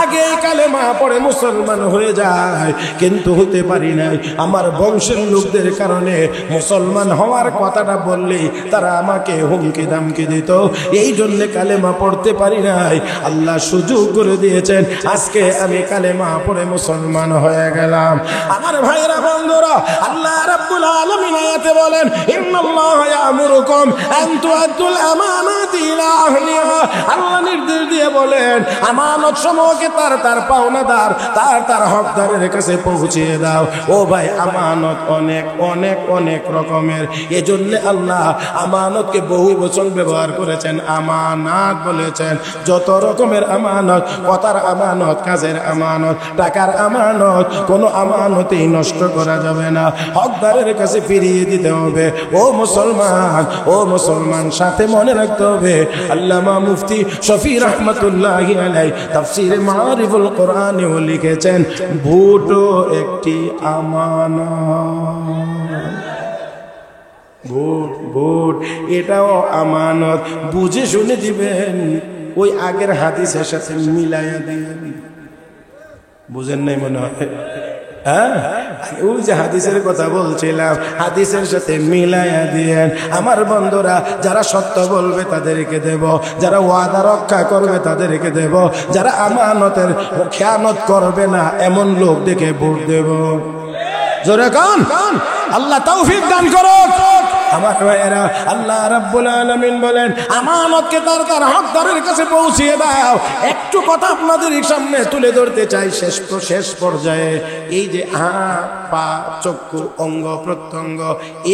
আগে কালেমা পড়ে মুসলমান হয়ে যায়, কিন্তু হতে পারি নাই। আমার বংশের লোকদের কারণে মুসলমান হওয়ার কথাটা বললে তারা আমাকে হুমকি দামকি দিত, এই জন্য কালেমা পড়তে পারি নাই। আল্লাহ সুযোগ করে দিয়েছেন, আজকে আমি কালেমা পড়ে মুসলমান হয়ে গেলাম। আমার ভাইরা বন্ধুরা, আল্লাহ রাব্বুল আলামিন আয়াতে বলেন, ইন্নাল্লাহা ইয়ামুরুকুম আন তুআদ্দুল আমানাতি ইলা আহলিহা। আল্লাহ নির্দেশ দিয়ে বলেন, আমানত সমূহকে তার পাওনাদার, তার হকদারের কাছে পৌঁছিয়ে দাও। ও ভাই, আমানত অনেক অনেক অনেক রকমের, এজন্য আল্লাহ আমানতকে বহু বচন ব্যবহার করেছেন, আমানাত বলেছেন। যত রকমের আমানত, কথার আমানত, কাজের আমানত, টাকার আমানত, কোনো আমানতেই নষ্ট করা যাবে না, হকদারের কাছে ফিরিয়ে দিতে হবে। ও মুসলমান, ও মুসলমান, সাথে মনে রাখতে হবে, আল্লামা মুফতি শফি রহমতুল্লাহি আলাইহি তাফসীরে মারিফুল কোরআনেও লিখেছেন, ভোটও একটি আমানত। ভোট এটাও আমানত, বুঝে শুনে দিবেন, ওই আগের হাদিসের সাথে মিলাইয়া দিবেন। বুঝেন নাই মনে হয়? হ্যাঁ, ওই যে হাদিসের কথা বলছিলাম, হাদিসের সাথে মিলাইয়া দিয়েন। আমার বন্ধুরা, যারা সত্য বলবে তাদেরকে দেব, যারা ওয়াদা রক্ষা করবে তাদেরকে দেব, যারা আমানতের খেয়ানত করবে না এমন লোক দেখে ভোট দেব। জোরে কান, আল্লাহ তৌফিক দান করুন। আমার ভাইয়েরা, আল্লাহ রাব্বুল আলামিন বলেন, আমানতকে তার হকদারের কাছে পৌঁছিয়ে দাও। একটু কথা আপনাদের সামনে তুলে ধরতে চাই শেষ পর্যায়ে। এই যে হাত, পা, চক্ষু, অঙ্গ প্রত্যঙ্গ,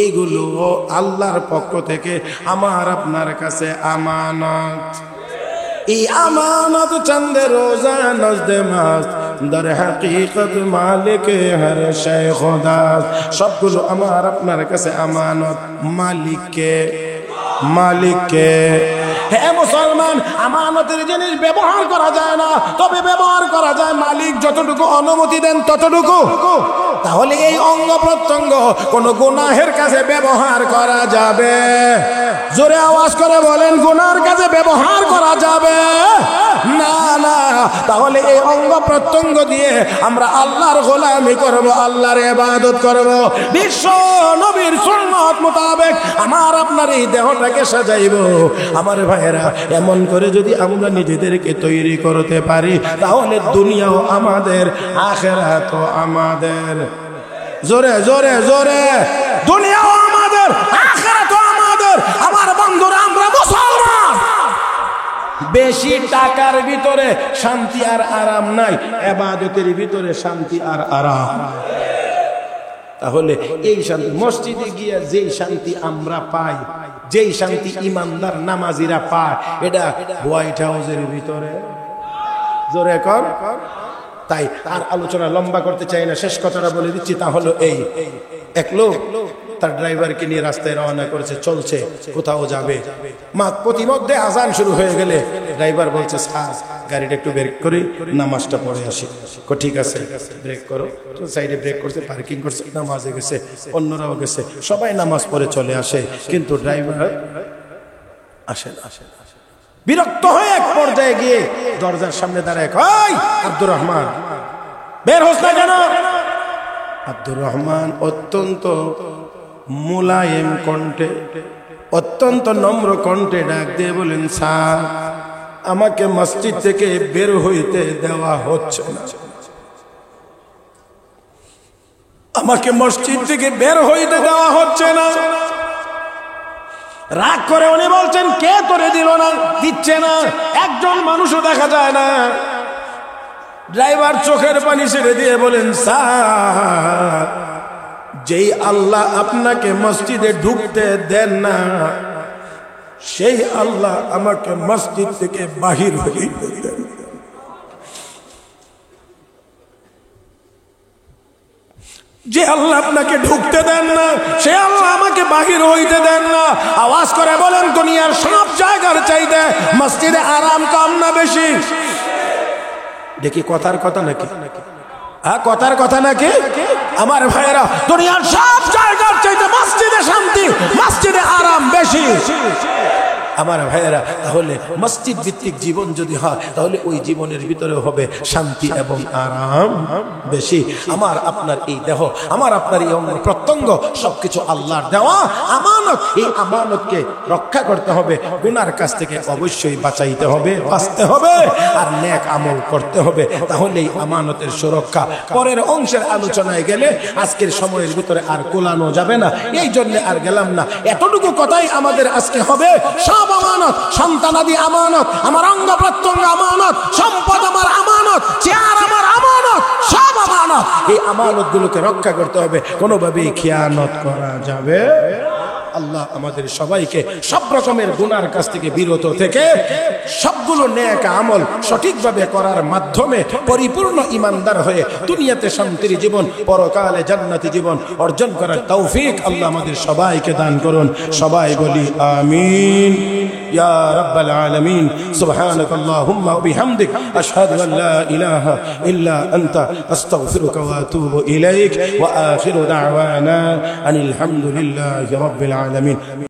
এইগুলো আল্লাহর পক্ষ থেকে আমার আপনার কাছে আমানত। এই আমানত চন্দে রোজা নজদে মাস, দর হাকিকত মালিক হর শয় খোদা। সবগুলো আমার আপনার কাছে আমানত। মালিককে হে মুসলমান, আমানতের জিনিস ব্যবহার করা যায় না, তবে ব্যবহার করা যায় মালিক যতটুকু অনুমতি দেন ততটুকু। তাহলে এই অঙ্গ প্রত্যঙ্গ কোন গুনাহের কাছে ব্যবহার করা যাবে? জোরে আওয়াজ করে বলেন, গুনার কাছে ব্যবহার করা যাবে না? না। তাহলে এই অঙ্গ প্রত্যঙ্গ দিয়ে আমরা আল্লাহর গোলামি করব, আল্লাহর ইবাদত করব, বিশ্ব নবীর সুন্নাত মোতাবেক আমার আপনার এই দেহটাকে সাজাইব। আমার ভাইয়েরা, এমন করে যদি আমরা নিজেদেরকে তৈরি করতে পারি, তাহলে দুনিয়াও আমাদের, আখিরাতও আমাদের। জোরে জোরে জোরে, দুনিয়াও আমাদের, আখিরাতও আমাদের। আমার বন্ধুরা, আমরা মুসলমান। বেশি টাকার ভিতরে শান্তি আর আরাম নাই, ইবাদতের ভিতরে শান্তি আর আরাম। তাহলে এই শান্তি, মসজিদে গিয়ে যেই শান্তি আমরা পাই, যেই শান্তি ইমানদার নামাজিরা পায়, এটা হোয়াইট হাউসের ভিতরে। জোরে কর। তাই আর আলোচনা লম্বা করতে চাই না, শেষ কথাটা বলে দিচ্ছি। তা হলো এই, এক লোক তার ড্রাইভারকে নিয়ে রাস্তায় রওনা করেছে, চলছে, কোথাও যাবে। প্রতিমধ্যে আজান শুরু হয়ে গেলে ড্রাইভার বলছে, স্যার গাড়িটা একটু ব্রেক করি, নামাজটা পড়ে আসি। ঠিক আছে, ব্রেক করো। সাইডে ব্রেক করছে, পার্কিং করছে, নামাজে গেছে, অন্যরাও গেছে, সবাই নামাজ পড়ে চলে আসে, কিন্তু ড্রাইভার আসেন। বিরক্ত হয়ে এক পর্যায়ে গিয়ে দরজার সামনে দাঁড়ায়, কই আব্দুর রহমান, বের হোস না কেন? আব্দুর রহমান অত্যন্ত মুলায়েম কণ্ঠে, অত্যন্ত নম্র কণ্ঠে ডাক দিয়ে বলেন, স্যার আমাকে মসজিদ থেকে বের হইতে দেওয়া হচ্ছে না, আমাকে মসজিদ থেকে বের হইতে দেওয়া হচ্ছে না। রাগ করে উনি বলছেন, কে তোরে দিল না, দিচ্ছে না, একজন মানুষও দেখা যায় না। ড্রাইভার চোখের পানি ছেড়ে দিয়ে বলেন, স্যার যেই আল্লাহ আপনাকে মসজিদে ঢুকতে দেন না, সেই আল্লাহ আমাকে মসজিদ থেকে বাহির হইতে দেন। যে আল্লাহ আপনাকে ঢুকতে দেন না, সে আল্লাহ আমাকে বাহির হইতে দেন না। আওয়াজ করে বলেন, দুনিয়ার সব জায়গার চাইতে মসজিদে আরাম কম না বেশি? দেখি কথার কথা নাকি? হ্যাঁ, কথার কথা নাকি? আমার ভাইয়েরা, দুনিয়ার সব জায়গার চাইতে মসজিদে শান্তি, মসজিদে আরাম বেশি। আমার ভাইয়েরা, তাহলে মসজিদ ভিত্তিক জীবন যদি হয়, তাহলে ওই জীবনের ভিতরে হবে শান্তি এবং আরাম বেশি। আমার আপনার এই দেহ, আমার আপনার এই অঙ্গ প্রত্যঙ্গ সবকিছু আল্লাহর দেওয়া আমানত। এই আমানতকে রক্ষা করতে হবে, গুনার কাছ থেকে অবশ্যই বাঁচাইতে হবে, বাঁচতে হবে, আর নেক আমল করতে হবে, তাহলে এই আমানতের সুরক্ষা। পরের অংশের আলোচনায় গেলে আজকের সময়ের ভিতরে আর কোলানো যাবে না, এই জন্য আর গেলাম না। এতটুকু কথাই আমাদের আজকে হবে, সব আমানত, সন্তানাদি আমানত, আমার অঙ্গ প্রত্যঙ্গ আমানত, সম্পদ আমার আমানত, চেয়ার আমার আমানত, সব আমানত। এই আমানত গুলোকে রক্ষা করতে হবে, কোনোভাবেই খিয়ানত করা যাবে। আল্লাহ আমাদের সবাইকে সব রকমের গুনার কাছ থেকে বিরত থেকে সবগুলো নেক আমল সঠিকভাবে করার মাধ্যমে পরিপূর্ণ ইমানদার হয়ে দুনিয়াতে শান্তির জীবন, পরকালে জান্নাতি জীবন অর্জন করার তৌফিক আল্লাহ আমাদের সবাইকে দান করুন। সবাই বলি আমিন ইয়া রাব্বাল আলামিন। সুবহানাকাল্লাহুম্মা ওয়া বিহামদিক আশহাদু আল লা ইলাহা ইল্লা আনতা আস্তাগফিরুকা ওয়া আতুবু ইলাইক ওয়া আখিরু দাওয়ানা আনিল হামদুলিল্লাহি রাব্বিল আলামিন।